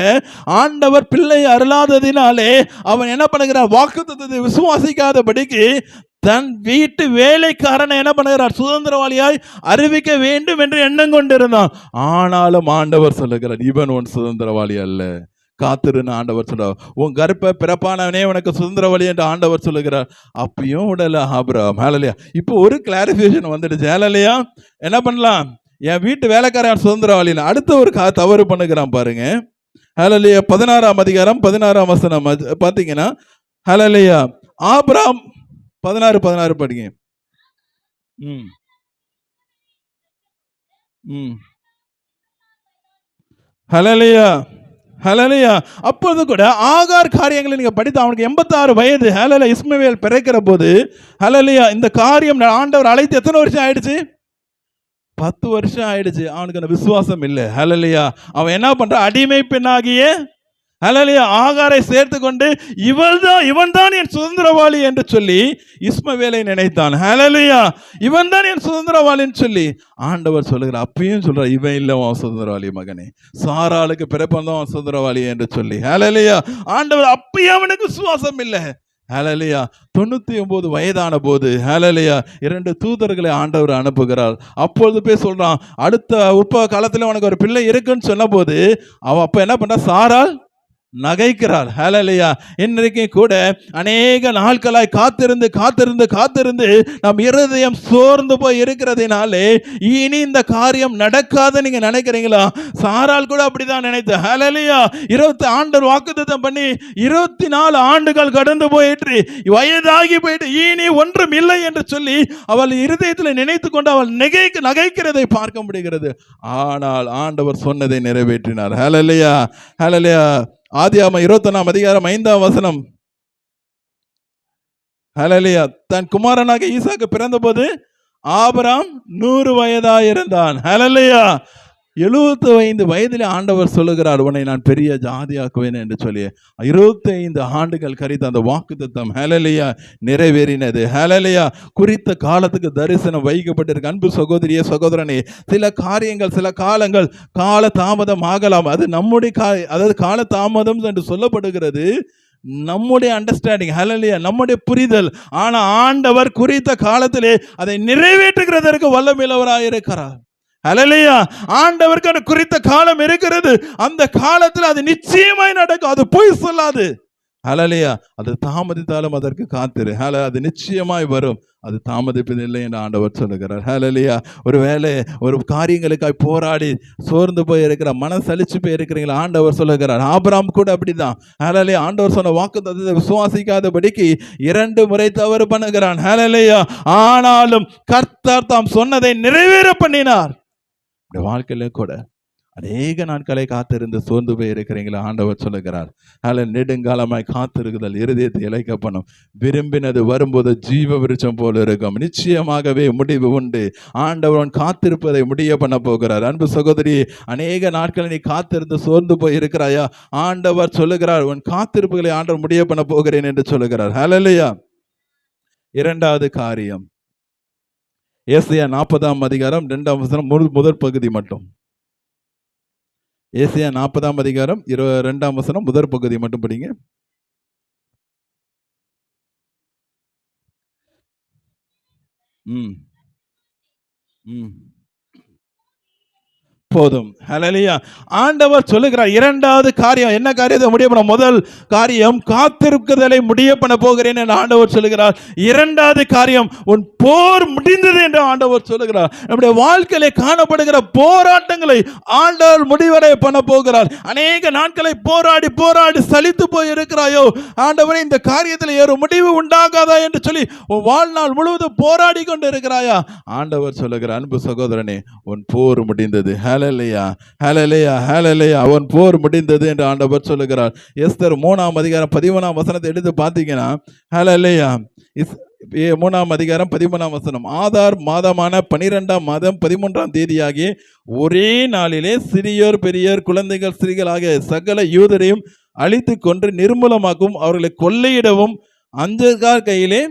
ஆண்டவர் பிள்ளை அருளாததினாலே அவன் என்ன பண்ணுகிறான்? வாக்குத்தத்தத்தை விசுவாசிக்காதபடிக்கு தன் வீட்டு வேலைக்காரனை என்ன பண்ணுகிறார்? சுதந்திரவாளியாய் அறிவிக்க வேண்டும் என்று எண்ணம் கொண்டிருந்தான். ஆனாலும் ஆண்டவர் சொல்லுகிறார், இவன் உன் சுதந்திரவாளி அல்ல, காத்திருன்னு ஆண்டவர் சொல்றார். உன் கர்ப்ப பிறப்பானவனே உனக்கு சுதந்திரவாளி என்று ஆண்டவர் சொல்லுகிறார். அப்பயும் விடல ஆபிரகாம். ஹல்லேலூயா. இப்போ ஒரு கிளாரிஃபிகேஷன் வந்துடுச்சு. ஹல்லேலூயா. என்ன பண்ணலாம்? என் வீட்டு வேலைக்காரன் சுதந்திரவாளின்னு அடுத்த ஒரு தவறு பண்ணுகிறான் பாருங்க. ஹல்லேலூயா. 16ஆம் அதிகாரம் 16ஆம் வசனம் பார்த்தீங்கன்னா, ஹல்லேலூயா, ஆபிரகாம் 16 படிங்க. ஹல்லேலூயா. ஹல்லேலூயா. அப்பொழுது கூட ஆகார் காரியங்களை நீங்க படித்து அவனுக்கு 86 வயது. ஹல்லேலூயா. இஸ்மவேல் பிறக்கிற போது ஹல்லேலூயா இந்த காரியம் ஆண்டவர் அழைத்து எத்தனை வருஷம் ஆயிடுச்சு? 10 வருஷம் ஆயிடுச்சு. அவனுக்கு அந்த விசுவாசம் இல்லை. ஹல்லேலூயா. அவன் என்ன பண்றான்? அடிமை பெண்ணாகிய ஹல்லேலூயா ஆகாரை சேர்த்து கொண்டு இவன் தான் என் சுதந்திரவாளி என்று சொல்லி இஸ்மவேலை நினைத்தான். ஹல்லேலூயா. இவன் தான் என் சுதந்திரவாளின்னு சொல்லி ஆண்டவர் சொல்லுகிறார். அப்பயும் சொல்றார், இவன் இல்லை அவன் சுதந்திரவாளி மகனே, சாராளுக்கு பிறப்பந்தான் அவன் சுதந்திரவாளி என்று சொல்லி. ஹல்லேலூயா. ஆண்டவர் அப்பயும் அவனுக்கு விசுவாசம் இல்லை. ஹல்லேலூயா. 99 வயதான போது ஹல்லேலூயா 2 தூதர்களை ஆண்டவர் அனுப்புகிறார். அப்பொழுது போய் சொல்றான், அடுத்த உற்ப காலத்தில் உனக்கு ஒரு பிள்ளை இருக்குன்னு சொன்ன போது அவன் அப்ப என்ன பண்றான்? சாராள் நகைக்கிறார். ஹல்லேலூயா. இன்றைக்கு கூட அநேக நாட்களாய் காத்திருந்து நம் இருதயம் சோர்ந்து போய் இருக்கிறதுனாலே இனி இந்த காரியம் நடக்காத நீங்க நினைக்கிறீங்களா? சாரால் கூட அப்படிதான் நினைத்த. ஹல்லேலூயா. 20 ஆண்டு வாக்குத்தத்தம் பண்ணி 24 ஆண்டுகள் கடந்து போயிட்டு வயதாகி போயிட்டு இனி ஒன்றும் இல்லை என்று சொல்லி அவள் இருதயத்தில் நினைத்து கொண்டு அவள் நகைக்கிறதை பார்க்க முடிகிறது. ஆனால் ஆண்டவர் சொன்னதை நிறைவேற்றினார். ஹல்லேலூயா. ஹல்லேலூயா. ஆதியாகமம் 21ஆம் அதிகாரம் 5ஆம் வசனம் ஹல்லேலூயா. தன் குமாரனாக ஈசாக்கு பிறந்தபோது ஆபிரகாம் 100 வயதாயிருந்தான். ஹல்லேலூயா. 75 வயதிலே ஆண்டவர் சொல்லுகிறார், உன்னை நான் பெரிய ஜாதியாக்குவேன் என்று சொல்லி 25 ஆண்டுகள் கழித்து அந்த வாக்குத்தத்தம் ஹல்லேலூயா நிறைவேறினது. ஹல்லேலூயா. குறித்த காலத்துக்கு தரிசனம் வைக்கப்பட்டிருக்கு. அன்பு சகோதரியே, சகோதரனே, சில காரியங்கள் சில காலங்கள் கால தாமதம் ஆகலாம். அது நம்முடைய அதாவது கால தாமதம் என்று சொல்லப்படுகிறது நம்முடைய அண்டர்ஸ்டாண்டிங், ஹல்லேலூயா, நம்முடைய புரிதல். ஆனா ஆண்டவர் குறித்த காலத்திலே அதை நிறைவேற்றுகிறதற்கு வல்லமையுள்ளவராய் இருக்கிறார். ஹல்லேலூயா. ஆண்டவருக்கு குறித்த காலம் இருக்கிறது. அந்த காலத்தில் அது நிச்சயமாய் நடக்கும். அது பொய் சொல்லாது. ஹல்லேலூயா. அது தாமதித்தாலும் அதற்கு காத்திரு. அது நிச்சயமாய் வரும். அது தாமதிப்பதில்லை என்று ஆண்டவர் சொல்லுகிறார். ஹல்லேலூயா. ஒருவேளை ஒரு காரியங்களுக்காக போராடி சோர்ந்து போய் இருக்கிற, மனசலிச்சு போய் இருக்கிறீங்களா, ஆண்டவர் சொல்லுகிறார். ஆபிரகாம் கூட அப்படிதான். ஹல்லேலூயா. ஆண்டவர் சொன்ன வாக்குத்தத்தத்தை விசுவாசிக்காதபடிக்கு 2 முறை தவறு பண்ணுகிறான். ஹல்லேலூயா. ஆனாலும் கர்த்தர் தாம் சொன்னதை நிறைவேற பண்ணினார். வாழ்க்கையில கூட அநேக நாட்களை காத்திருந்து சோர்ந்து போய் இருக்கிறீங்களா, ஆண்டவர் சொல்லுகிறார். நெடுங்காலமாய் காத்திருக்குதல் இருதயத்தை இளைக்கப்படும். விரும்பினது வரும்போது ஜீவ விருட்சம் போல இருக்கும். நிச்சயமாகவே முடிவு உண்டு. ஆண்டவன் காத்திருப்பதை முடிய பண்ண போகிறார். அன்பு சகோதரி, அநேக நாட்களை நீ காத்திருந்து சோர்ந்து போய் இருக்கிறாயா, ஆண்டவர் சொல்லுகிறார், உன் காத்திருப்புகளை ஆண்டவர் முடிய பண்ண போகிறேன் என்று சொல்லுகிறார். ஹல்லேலூயா. 2வது காரியம், ஏசாயா 40ஆம் அதிகாரம் 2ஆம் வசனம் முதல் பகுதி மட்டும். ஏசாயா 40ஆம் அதிகாரம் 2ஆம் வசனம் முதல் பகுதி மட்டும் படிங்க. போதும். ஹல்லேலூயா. ஆண்டவர் சொல்லுகிறார் 2வது காரியம். என்ன காரியத்தை முடிய பண்ண? முதல் காரியம் காத்திருக்குதலை முடிய பண்ண போகிறேன் என்று ஆண்டவர் சொல்லுகிறார். 2வது காரியம் உன் போர் முடிந்தது என்று ஆண்டவர் சொல்லுகிறார். நம்முடைய வாழ்க்கையிலே காணப்படுகிற போராட்டங்களை ஆண்டவர் முடிவடைய பண்ண போகிறார். அநேக நாட்களை போராடி போராடி சலித்து போய் இருக்கிறாயோ, ஆண்டவரே இந்த காரியத்தில் ஒரு முடிவு உண்டாகாதா என்று சொல்லி உன் வாழ்நாள் முழுவதும் போராடி கொண்டு இருக்கிறாயா, ஆண்டவர் சொல்லுகிறார், அன்பு சகோதரனே, உன் போர் முடிந்தது. ஹல்லேலூயா. ஹல்லேலூயா. ஹல்லேலூயா. அவன் போர் முடிந்தது என்று ஆண்டவர் சொல்லுகிறார். எஸ்தர் 3ஆம் அதிகாரம் 13ஆம் வசனத்தை எடுத்து பார்த்தீங்கன்னா, ஹல்லேலூயா, 3ஆம் அதிகாரம் 13ஆம் வசனம், ஆதார் மாதமான 12ஆம் மாதம் 13ஆம் தேதியாகிய ஒரே நாளிலே சிறியோர் பெரியோர் குழந்தைகள் ஸ்திரீகள் ஆகிய சகல யூதரையும் அழித்து கொன்று நிர்மூலமாக்கும், அவர்களை கொள்ளையிடவும் அஞ்சகார் கையிலே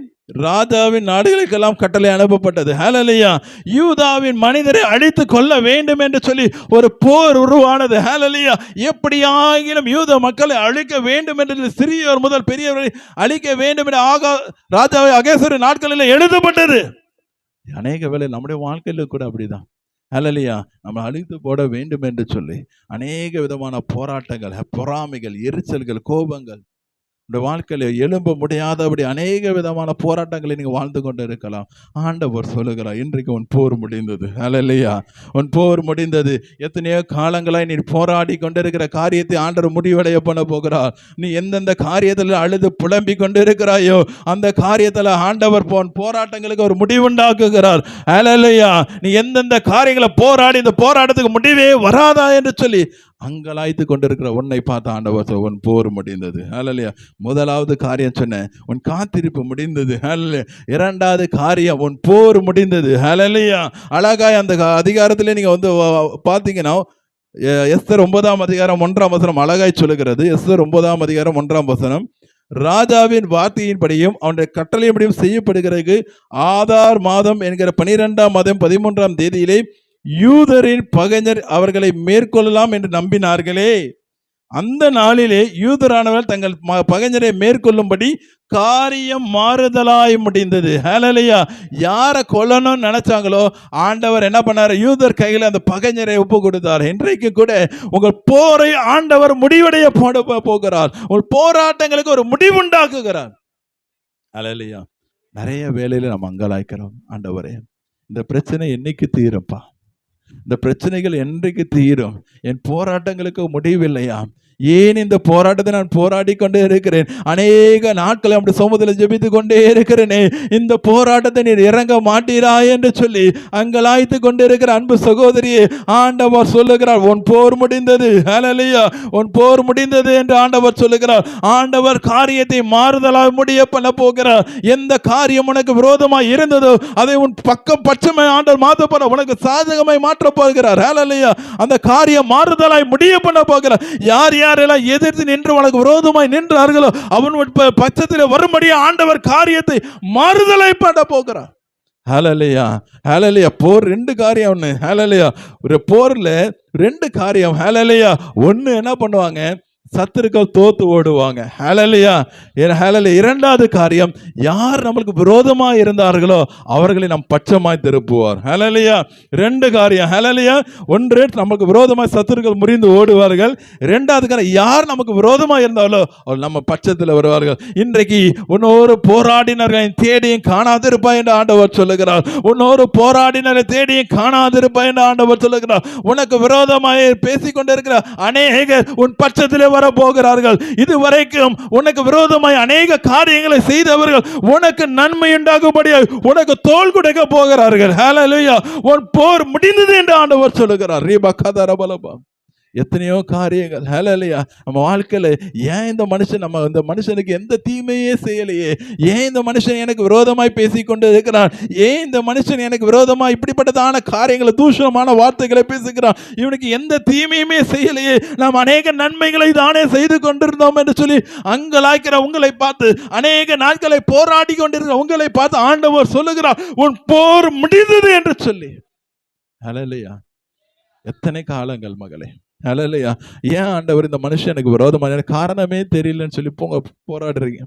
ராஜாவின் நாடுகளுக்கெல்லாம் கட்டளை அனுப்பப்பட்டது. ஹல்லேலூயா. யூதாவின் மனிதரை அழித்து கொள்ள வேண்டும் என்று சொல்லி ஒரு போர் உருவானது. ஹல்லேலூயா. எப்படியாகிலும் யூத மக்களை அழிக்க வேண்டும் என்று, சிறியோர் முதல் பெரியவர்களை அழிக்க வேண்டும் என்று ராஜாவை அகேசரின் நாட்களில் எழுதப்பட்டது. அநேக வேளை நம்முடைய வாழ்க்கையில் கூட அப்படிதான். ஹல்லேலூயா. நம்ம அழித்து போட வேண்டும் என்று சொல்லி அநேக விதமான போராட்டங்கள், பொறாமைகள், எரிச்சல்கள், கோபங்கள் இந்த வாழ்க்கையில் எழும்ப முடியாதபடி அநேக விதமான போராட்டங்களை நீங்கள் வாழ்ந்து கொண்டு இருக்கலாம். ஆண்டவர் சொல்லுகிறார், இன்றைக்கு உன் போர் முடிந்தது. ஹல்லேலூயா. உன் போர் முடிந்தது. எத்தனையோ காலங்களாய் நீ போராடி கொண்டிருக்கிற காரியத்தை ஆண்டவர் முடிவடைய பண்ண போகிறார். நீ எந்தெந்த காரியத்தில் அழுது புலம்பி கொண்டு இருக்கிறாயோ அந்த காரியத்தில் ஆண்டவர் போராட்டங்களுக்கு ஒரு முடிவுண்டாக்குகிறார். ஹல்லேலூயா. நீ எந்தெந்த காரியங்களை போராடி இந்த போராட்டத்துக்கு முடிவே வராதா என்று சொல்லி அங்கலாய்த்து கொண்டிருக்கிற உன்னை பார்த்து ஆண்டவர் உன் போர் முடிந்தது. ஹல்லேலூயா. முதலாவது காரியம் சொன்னேன், உன் காத்திருப்பு முடிந்தது. ஹல்லேலூயா. 2வது காரியம், உன் போர் முடிந்தது. ஹல்லேலூயா. அழகாய் அந்த அதிகாரத்திலே நீங்க வந்து பார்த்தீங்கன்னா, எஸ்தர் 9ஆம் அதிகாரம் 1ஆம் வசனம் அழகாய் சொல்லுகிறது. எஸ்தர் 9ஆம் அதிகாரம் 1ஆம் வசனம், ராஜாவின் வார்த்தையின்படியும் அவனுடைய கட்டளையின்படியும் செய்யப்படுகிறது. ஆதார் மாதம் என்கிற 12ஆம் மாதம் 13ஆம் தேதியிலே யூதரின் பகைஞர் அவர்களை மேற்கொள்ளலாம் என்று நம்பினார்களே, அந்த நாளிலே யூதரானவர் தங்கள் பகைஞரை மேற்கொள்ளும்படி காரியம் மாறுதலாய் முடிந்தது. ஹல்லேலூயா. யாரை கொல்லணும்னு நினைச்சாங்களோ ஆண்டவர் என்ன பண்ணார்? யூதர் கையில் அந்த பகைஞரை ஒப்பு கொடுத்தார். இன்றைக்கு கூட உங்கள் போரை ஆண்டவர் முடிவடைய போகிறார். உங்கள் போராட்டங்களுக்கு ஒரு முடிவுண்டாக்குகிறார். ஹல்லேலூயா. நிறைய வேலையில நம்ம அங்கலாய்க்கிறோம், ஆண்டவரே இந்த பிரச்சனை என்னைக்கு தீரும்ப்பா, இந்த பிரச்சனைகள் என்றைக்கு தீரும், என் போராட்டங்களுக்கு முடிவில்லையா, ஏன் இந்த போராட்டத்தை நான் போராடி கொண்டே இருக்கிறேன், அநேக நாட்களை அப்படி சமூகத்தில் ஜெபித்து கொண்டே இருக்கிறேனே, இந்த போராட்டத்தை நீர் இறங்க மாட்டீரா என்று சொல்லி அங்கலாய்த்து கொண்டே இருக்கிற அன்பு சகோதரியே, ஆண்டவர் சொல்லுகிறார், உன் போர் முடிந்தது. ஹல்லேலூயா, உன் போர் முடிந்தது என்று ஆண்டவர் சொல்லுகிறார். ஆண்டவர் காரியத்தை மாறுதலாக முடிய பண்ண போகிறார். எந்த காரியம் உனக்கு விரோதமாய் இருந்ததோ அதை உன் பக்கம் பட்சமாய் ஆண்டவர் மாற்ற போற, உனக்கு சாதகமாய் மாற்ற போகிறார். ஹல்லேலூயா, அந்த காரியம் மாறுதலாய் முடிய பண்ண போகிறார். யார் யாரெல்லாம் எதிர்த்து நின்று உனக்கு விரோதமாய் நின்றார்களோ அவன் பட்சத்தில் வரும்படியே ஆண்டவர் காரியத்தை மாறுதலாய் பண்ண போகிறார். ஹல்லேலூயா, ஹல்லேலூயா. போர் ரெண்டு காரியம். ஒன்று ஹல்லேலூயா, ஒரு போர்ல ரெண்டு காரியம். ஹல்லேலூயா, ஒன்று என்ன பண்ணுவாங்க, சத்துருக்கள் தோத்து ஓடுவாங்க. ஹல்லேலூயா, ஹல்லேலூயா. இரண்டாவது காரியம், யார் நம்மளுக்கு விரோதமாக இருந்தார்களோ அவர்களை நம் பட்சமாய் திருப்புவார். ஹல்லேலூயா, ரெண்டு காரியம். ஹல்லேலூயா, ஒன்று நமக்கு விரோதமாய் சத்துருக்கள் முறிந்து ஓடுவார்கள். இரண்டாவது காரியம், யார் நமக்கு விரோதமாக இருந்தாலோ அவர் நம்ம பட்சத்தில் வருவார்கள். இன்றைக்கு உன்னோரு போராடினர்களை தேடியும் காணாதிருப்பாய் என்று ஆண்டவர் சொல்லுகிறார். உன்னோரு போராடினரை தேடியும் காணாதிருப்பாய் என்று ஆண்டவர் சொல்லுகிறார். உனக்கு விரோதமாக பேசிக்கொண்டிருக்கிற அநேகர் உன் பட்சத்தில் வர போகிறார்கள். இதுவரைக்கும் உனக்கு விரோதமாய் அநேக காரியங்களை செய்தவர்கள் உனக்கு நன்மை உண்டாகும்படியாக உனக்கு தோள் கொடுக்க போகிறார்கள். ஹல்லேலூயா, உன் போர் முடிந்தது என்று ஆண்டவர் சொல்லுகிறார். ரீபா கதரபலபா. எத்தனையோ காரியங்கள். ஹல்லேலூயா, நம்ம வாழ்க்கையில் ஏன் இந்த மனுஷனுக்கு எந்த தீமையே செய்யலையே, ஏன் இந்த மனுஷன் எனக்கு விரோதமாய் பேசிக்கொண்டு இருக்கிறான், ஏன் இந்த மனுஷன் எனக்கு விரோதமாக இப்படிப்பட்டதான காரியங்களை தூஷணமான வார்த்தைகளை பேசுகிறான், இவனுக்கு எந்த தீமையுமே செய்யலையே, நாம் அநேக நன்மைகளை தானே செய்து கொண்டிருந்தோம் என்று சொல்லி அங்கலாய்க்கிற உங்களை பார்த்து, அநேக நாட்களை போராடி கொண்டிருக்கிற உங்களை பார்த்து ஆண்டவர் சொல்லுகிறார், உன் போர் முடிந்தது என்று சொல்லி. ஹல்லேலூயா, எத்தனை காலங்கள் மகளே. ஹல்லேலூயா, ஏன் ஆண்டவர் இந்த மனுஷனுக்கு விரோதமாக, எனக்கு காரணமே தெரியலன்னு சொல்லி போராடுறீங்க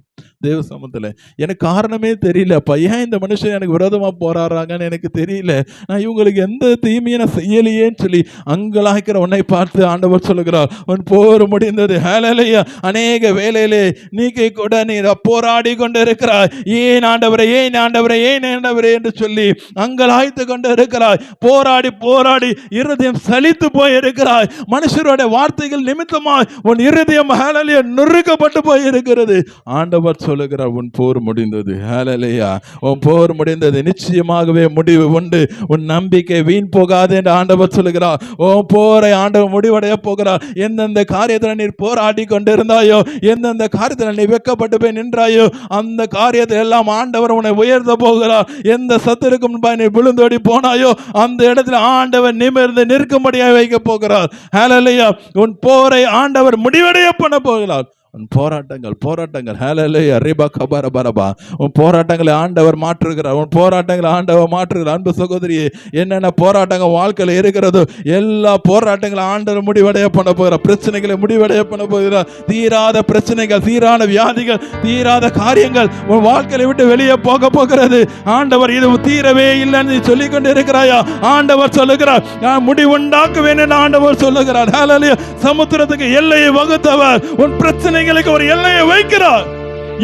தேவ சமூகத்தில். எனக்கு காரணமே தெரியலப்பா, ஏன் இந்த மனுஷன் எனக்கு விரோதமாக போராடுறாங்கன்னு எனக்கு தெரியல, நான் இவங்களுக்கு எந்த தீமையும் நான் செய்யலையேன்னு சொல்லி அங்கலாய்க்கிற உன்னை பார்த்து ஆண்டவர் சொல்லுகிறார், உன் போர் முடிந்தது. ஹல்லேலூயா, அநேக வேலையிலே நீக்கை கூட நீ போராடி கொண்டு இருக்கிறாய். ஏன் ஆண்டவரே, ஏன் ஆண்டவரே, ஏன் ஆண்டவரே என்று சொல்லி அங்கலாய்த்து கொண்டு இருக்கிறாய். போராடி போராடி இருதயம் சலித்து போய் இருக்கிறாய். மனுஷருடைய வார்த்தைகள் நிமித்தமாய் உன் இருதயம் ஹல்லேலூயா நொறுக்கப்பட்டு போய் இருக்கிறது. ஆண்டவர் சொல்லுகிறார், உன் போர் முடிந்தது. ஹல்லேலூயா, உன் போர் முடிந்தது. நிச்சயமாகவே முடிவு உண்டு. உன் நம்பிக்கை வீண் போகாது என்று ஆண்டவர் சொல்லுகிறார். உன் போரை ஆண்டவர் முடிவடைய போகிறார். எந்தெந்த காரியத்தில் நீ போராடி கொண்டிருந்தாயோ, எந்தெந்த காரியத்தில் நீ வெட்கப்பட்டு போய் நின்றாயோ, அந்த காரியத்தில் எல்லாம் ஆண்டவர் உன்னை உயர்த்த போகிறார். எந்த சத்துருக்கும் நீ விழுந்தோடி போனாயோ அந்த இடத்துல ஆண்டவர் நிமிர்ந்து நிற்கும்படியாக வைக்க போகிறார். ஹல்லேலூயா, உன் போரை ஆண்டவர் முடிவடைய பண்ண போகிறார். உன் போராட்டங்கள் ஹல்லேலூயா ரிபா கபரபரபா, உன் போராட்டங்களை ஆண்டவர் மாற்றுகிறார். உன் போராட்டங்களை ஆண்டவர் மாற்றுகிறார். அன்பு சகோதரியே, என்னென்ன போராட்டங்கள் வாழ்க்கையில் இருக்கிறதோ எல்லா போராட்டங்களும் ஆண்டவர் முடிவடைய பண்ண போகிறார். பிரச்சனைகளை முடிவடைய பண்ண போகிறார். தீராத பிரச்சனைகள், தீரான வியாதிகள், தீராத காரியங்கள் உன் வாழ்க்கையை விட்டு வெளியே போக போகிறது. ஆண்டவர் இது தீரவே இல்லைன்னு சொல்லிக் கொண்டு இருக்கிறாயா? ஆண்டவர் சொல்லுகிறார், நான் முடிவுண்டாக்குவேன் என்று ஆண்டவர் சொல்லுகிறார். ஹல்லேலூயா, சமுத்திரத்துக்கு எல்லையை வகுத்தவர் உன் பிரச்சனை ஒரு எல்லையை வைக்கிறார்.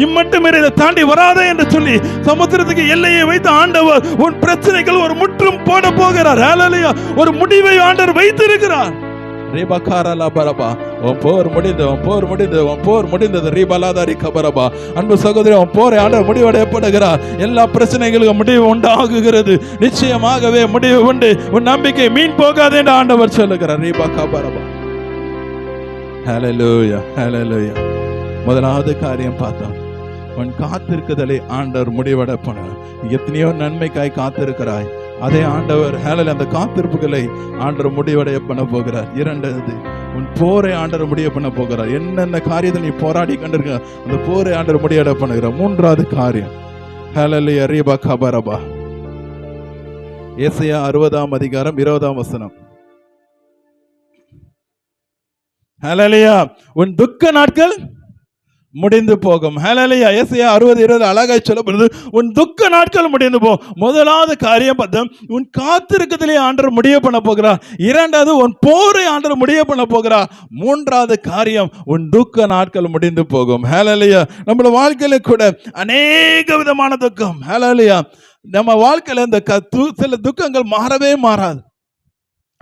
இம்மட்டும் இதை தாண்டி வராதே என்று சொல்லி சமுத்திரத்துக்கு எல்லையை வைத்து ஆண்டவர் உன் பிரச்சனைகள் ஒரு முற்றும் போட போகிறார். ஹல்லேலூயா, ஒரு முடிவை ஆண்டவர் வைத்திருக்கிறார். போர் முடிந்தது. அன்பு சகோதரி, போரை ஆண்டவர் முடிவடையப்படுகிறார். எல்லா பிரச்சனைகளுக்கும் முடிவு உண்டாகுகிறது. நிச்சயமாகவே முடிவு உண்டு. உன் நம்பிக்கை மீன் போகாது என்று ஆண்டவர் சொல்லுகிறார். ஹல்லேலூயா, ஹல்லேலூயா. முதலாவது காரியம் பார்த்தோம், உன் காத்திருக்குதலை ஆண்டவர் முடிவடை பண்ணார். எத்தனையோ நன்மைக்காய் காத்திருக்கிறாய், அதே ஆண்டவர் ஹல்லேலூயா அந்த காத்திருப்புகளை ஆண்டவர் முடிவடைய பண்ண போகிறார். இரண்டாவது, உன் போரை ஆண்டவர் முடிய பண்ண போகிறார். என்னென்ன காரியத்தை நீ போராடி கொண்டிருக்க அந்த போரை ஆண்டவர் முடிவடைய பண்ணுகிறார். மூன்றாவது காரியம், ஹல்லேலூயா ரிபா கபரபா. ஏசாயா 60ஆம் அதிகாரம் 20ஆம் வசனம். ஹல்லேலூயா, உன் துக்க நாட்கள் முடிந்து போகும். ஹல்லேலூயா, ஏசாயா 60:20 அழகாய் சொல்லப்படுது, உன் துக்க நாட்கள் முடிந்து போகும். முதலாவது காரியம் பார்த்தோம், உன் காத்திருக்கத்திலே ஆண்டவர் முடிய பண்ண போகிறார். இரண்டாவது, உன் போரை ஆண்டவர் முடிய பண்ண போகிறார். மூன்றாவது காரியம், உன் துக்க நாட்கள் முடிந்து போகும். ஹல்லேலூயா, நம்ம வாழ்க்கையில கூட அநேக விதமான துக்கம். ஹல்லேலூயா, நம்ம வாழ்க்கையில இந்த சில துக்கங்கள் மாறவே மாறாது.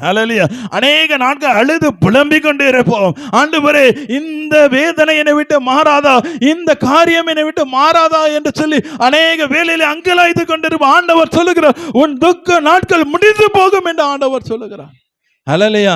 ஹல்லேலூயா. அநேக நாட்கள் அழுது புலம்பிக் கொண்டு இருப்போம். ஆண்டவரே, இந்த வேதனை என்னை விட்டு மாறாதா, இந்த காரியம் என்னை விட்டு மாறாதா என்று சொல்லி அநேக வேளையிலே அங்கலாய்த்து கொண்டிருப்போம். ஆண்டவர் சொல்லுகிறார், உன் துக்க நாட்கள் முடிந்து போகும் என்று ஆண்டவர் சொல்லுகிறார். ஹல்லேலூயா.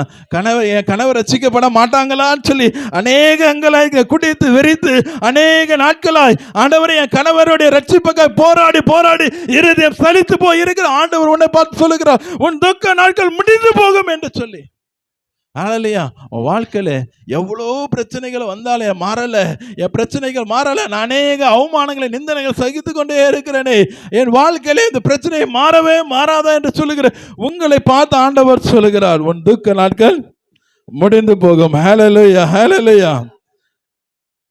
என் கணவர் ரட்சிக்கப்பட மாட்டாங்களான்னு சொல்லி அநேக அங்கலாய்க்கு குடித்து வெறித்து அநேக நாட்களாய் ஆண்டவரே என் கணவருடைய ரட்சிப்புக்காக போராடி போராடி இருதயம் சலித்து போய் இருக்கிற ஆண்டவர் உன்னை பார்த்து சொல்லுகிறார், உன் துக்க நாட்கள் முடிந்து போகும் என்று சொல்லி. ஹல்லேலூயா. உன் வாழ்க்கையில எவ்வளோ பிரச்சனைகள் வந்தாலே மாறல, என் பிரச்சனைகள் மாறல, நான் அநேக அவமானங்களை நிந்தனைகள் சகித்து கொண்டே இருக்கிறேனே, என் வாழ்க்கையில இந்த பிரச்சனை மாறவே மாறாதா என்று சொல்லுகிற உங்களை பார்த்து ஆண்டவர் சொல்லுகிறார், உன் துக்க நாட்கள் முடிந்து போகும். ஹல்லேலூயா, ஹல்லேலூயா.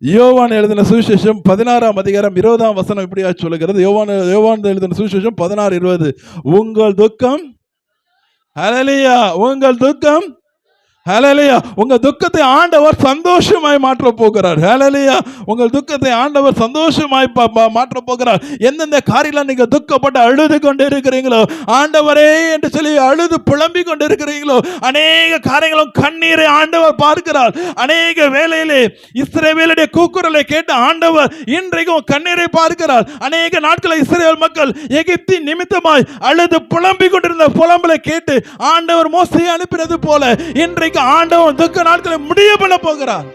யோவான் எழுதின சுவிசேஷம் 16ஆம் அதிகாரம் 20ஆம் வசனம் இப்படியா சொல்லுகிறது. யோவான் எழுதின சுவிசேஷம் 16:20. உங்கள் துக்கம், ஹல்லேலூயா, உங்கள் துக்கம், ஹல்லேலூயா, உங்க துக்கத்தை ஆண்டவர் சந்தோஷமாய் மாற்ற போகிறார். ஹல்லேலூயா, உங்கள் துக்கத்தை ஆண்டவர் சந்தோஷமாய் மாற்ற போகிறார். எந்தெந்த காரியங்களை நீங்க துக்கப்பட்டு அழுது கொண்டு இருக்கிறீங்களோ, ஆண்டவரே என்று சொல்லி அழுது புலம்பிக் கொண்டு இருக்கிறீங்களோ, அநேக காரியங்களும் கண்ணீரை ஆண்டவர் பார்க்கிறார். அநேக வேளையிலே இஸ்ரவேலுடைய கூக்குரலை கேட்டு ஆண்டவர் இன்றைக்கும் கண்ணீரை பார்க்கிறார். அநேக நாட்களில் இஸ்ரவேல் மக்கள் எகிப்தின் நிமித்தமாய் அழுது புலம்பிக் கொண்டிருந்த புலம்பலை கேட்டு ஆண்டவர் மோசேயை அனுப்பினது போல இன்றைக்கு ஆண்டவர் துக்க நாட்களை முடிய பண்ண போகிறார்.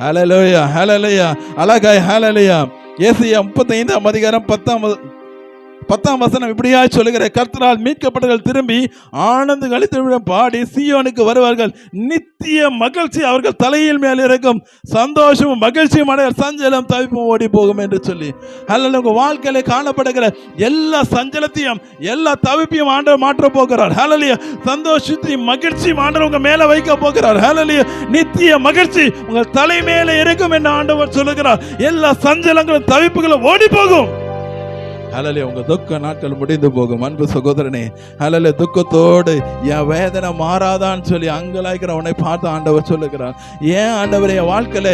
ஹல்லேலூயா, ஹல்லேலூயா, அழகாய் ஹல்லேலூயா. ஏசாயா 35ஆம் அதிகாரம் 10ஆம் வசனம் இப்படியா சொல்லுகிற, கர்த்தரால் மீட்கப்பட்டவர்கள் திரும்பி ஆனந்த களித்து பாடி சீயோனுக்கு வருவார்கள், நித்திய மகிழ்ச்சி அவர்கள் தலையில் மேல் இருக்கும், சந்தோஷமும் மகிழ்ச்சியும் அடைய, சஞ்சலம் தவிப்பும் ஓடி போகும் என்று சொல்லி. அல்ல உங்க வாழ்க்கையில காணப்படுகிற எல்லா சஞ்சலத்தையும் எல்லா தவிப்பையும் ஆண்டவர் மாற்ற போகிறார். ஹல்லேலூயா. சந்தோஷத்தையும் மகிழ்ச்சியும் ஆண்டவர் உங்க மேல வைக்க போகிறார். ஹல்லேலூயா. நித்திய மகிழ்ச்சி உங்கள் தலை மேல இருக்கும் என்று ஆண்டவர் சொல்லுகிறார். எல்லா சஞ்சலங்களும் தவிப்புகளும் ஓடி போகும். ஹல்லேலூயா. உங்க துக்க நாட்கள் முடிந்து போகும். அன்பு சகோதரனே, ஹல்லேலூயா, துக்கத்தோடு என் வேதனை மாறாதான்னு சொல்லி அங்கலாய்க்கிற உன்னை பார்த்து ஆண்டவர் சொல்லுகிறார், ஏன் ஆண்டவரே என் வாழ்க்கையில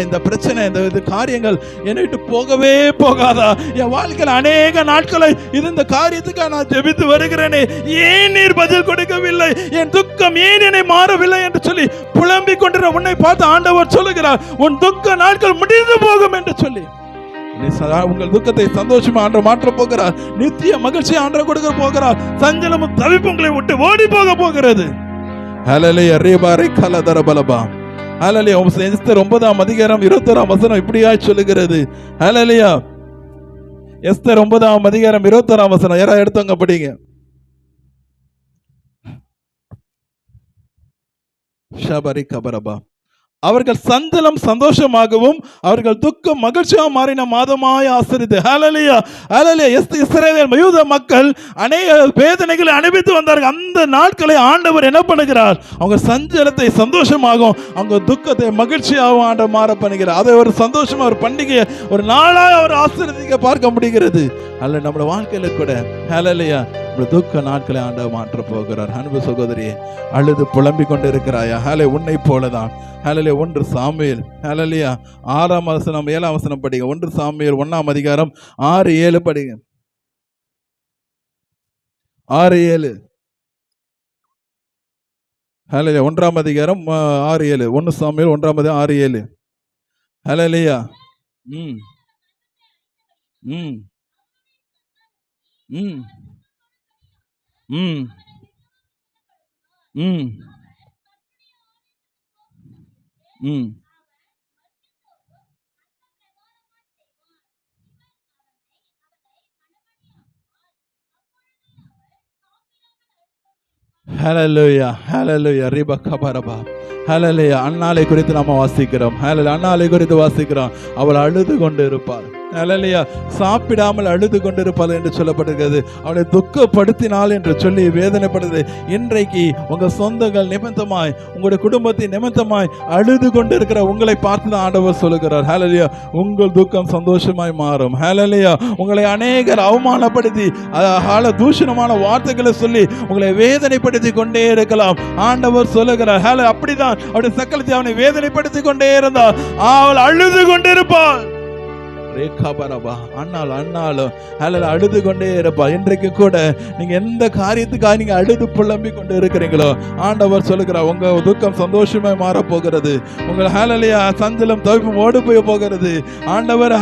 இந்த பிரச்சனை இந்த காரியங்கள் என்னை விட்டு போகவே போகாதா, என் வாழ்க்கையில் அநேக நாட்களை இந்த காரியத்துக்காக நான் ஜெபித்து வருகிறேனே, ஏன் நீர் பதில் கொடுக்கவில்லை, என் துக்கம் ஏன் என்னை மாறவில்லை என்று சொல்லி புலம்பிக் கொண்டிருக்கிற உன்னை பார்த்து ஆண்டவர் சொல்லுகிறார், உன் துக்க நாட்கள் முடிந்து போகும் என்று சொல்லி உங்கள் துக்கத்தை சந்தோஷமா ஆண்டவர் மாற்ற போகிறார். நித்திய மகிழ்ச்சி ஆண்டவர் கொடுக்க போகிறார். சஞ்சலமும் தவிப்பும் உங்களை விட்டு ஓடி போக போகிறது. ஹல்லேலூயா. ரீபாரி கலதரபலபா. ஹல்லேலூயா. எஸ்தர் 9ஆம் அதிகாரம் 21ஆம் வசனம் இப்படியா சொல்லுகிறது. ஹல்லேலூயா. எஸ்தர் 9ஆம் அதிகாரம் 21ஆம் வசனம் யாரா எடுத்தவங்க படிங்க. ஷபரி கபரபா. அவர்கள் சஞ்சலம் சந்தோஷமாகவும் அவர்கள் துக்கம் மகிழ்ச்சியாக மாறின மாதமாய் ஆசரித்து. ஹல்லேலூயா, ஹல்லேலூயா. இஸ்ரவேல் யூத மக்கள் அநேக வேதனைகளை அனுபவித்து வந்தார்கள். அந்த நாட்களை ஆண்டவர் என்ன பண்ணுகிறார், அவங்க சஞ்சலத்தை சந்தோஷமாகவும் அவங்க துக்கத்தை மகிழ்ச்சியாகவும் ஆண்டவர் மாற பண்ணுகிறார். அதை ஒரு சந்தோஷமா ஒரு பண்டிகையை ஒரு நாளாக அவர் ஆசீர்வதிக்க பார்க்க முடிகிறது. அல்ல நம்மளோட வாழ்க்கையில கூட ஹல்லேலூயா துக்க நாட்களை ஆண்டவர் மாற்ற போகிறார். அன்பு சகோதரியே, அழுது புலம்பிக் கொண்டு இருக்கிறாயா? ஹல்லே, உன்னை போலதான். ஹல்லேலூயா. 1 சாமுவேல் ஹல்லேலூயா 6ஆம் வசனம் 7ஆம் வசனம் படிங்க. 1 சாமுவேல் 1ஆம் அதிகாரம் 6-7 படிங்க. 6-7. ஹல்லேலூயா. 1ஆம் அதிகாரம் 6-7. 1 சாமுவேல் 1ஆம் அதிகாரம் 6-7. ஹல்லேலூயா. ம் ம் ம் ம் ம் ம் ஹல்லேலூயா, ஹல்லேலூயா. ரிபகபரபா. ஹல்லேலூயா. அன்னாளை குறித்து நாம வாசிக்கிறோம். ஹல்லேலூயா. அன்னாளை குறித்து வாசிக்கிறோம். அவள் அழுது கொண்டு இருப்பாள். ஹல்லேலூயா. சாப்பிடாமல் அழுது கொண்டிருப்பாள் என்று சொல்லப்படுகிறது. அவளை துக்கப்படுத்தினாள் என்று சொல்லி வேதனைப்படுது. இன்றைக்கு உங்க சொந்தங்கள் நிமித்தமாய் உங்களுடைய குடும்பத்தின் நிமித்தமாய் அழுது கொண்டிருக்கிற உங்களை பார்த்து தான் ஆண்டவர் சொல்லுகிறார். ஹல்லேலூயா. உங்கள் துக்கம் சந்தோஷமாய் மாறும். ஹல்லேலூயா. உங்களை அநேகர் அவமானப்படுத்தி தூஷணமான வார்த்தைகளை சொல்லி உங்களை வேதனைப்படுத்தி கொண்டே இருக்கலாம். ஆண்டவர் சொல்லுகிறார், ஹல்லேலூயா, அப்படிதான் அவருடைய சக்கலத்தை அவனை வேதனைப்படுத்தி கொண்டே இருந்தார். அவள் அழுது கொண்டிருப்பாள். அண்ணாலும் அழுது கொண்டே இருப்பா. இன்றைக்கு கூட நீங்க எந்த காரியத்துக்காக நீங்க அழுது புலம்பி கொண்டு இருக்கிறீங்களோ, ஆண்டவர் சொல்லுகிறார் உங்க துக்கம் சந்தோஷமா மாற போகிறது. உங்கள் சஞ்சலம் தவிப்பும் ஓடு போய் போகிறது. ஆண்டவர்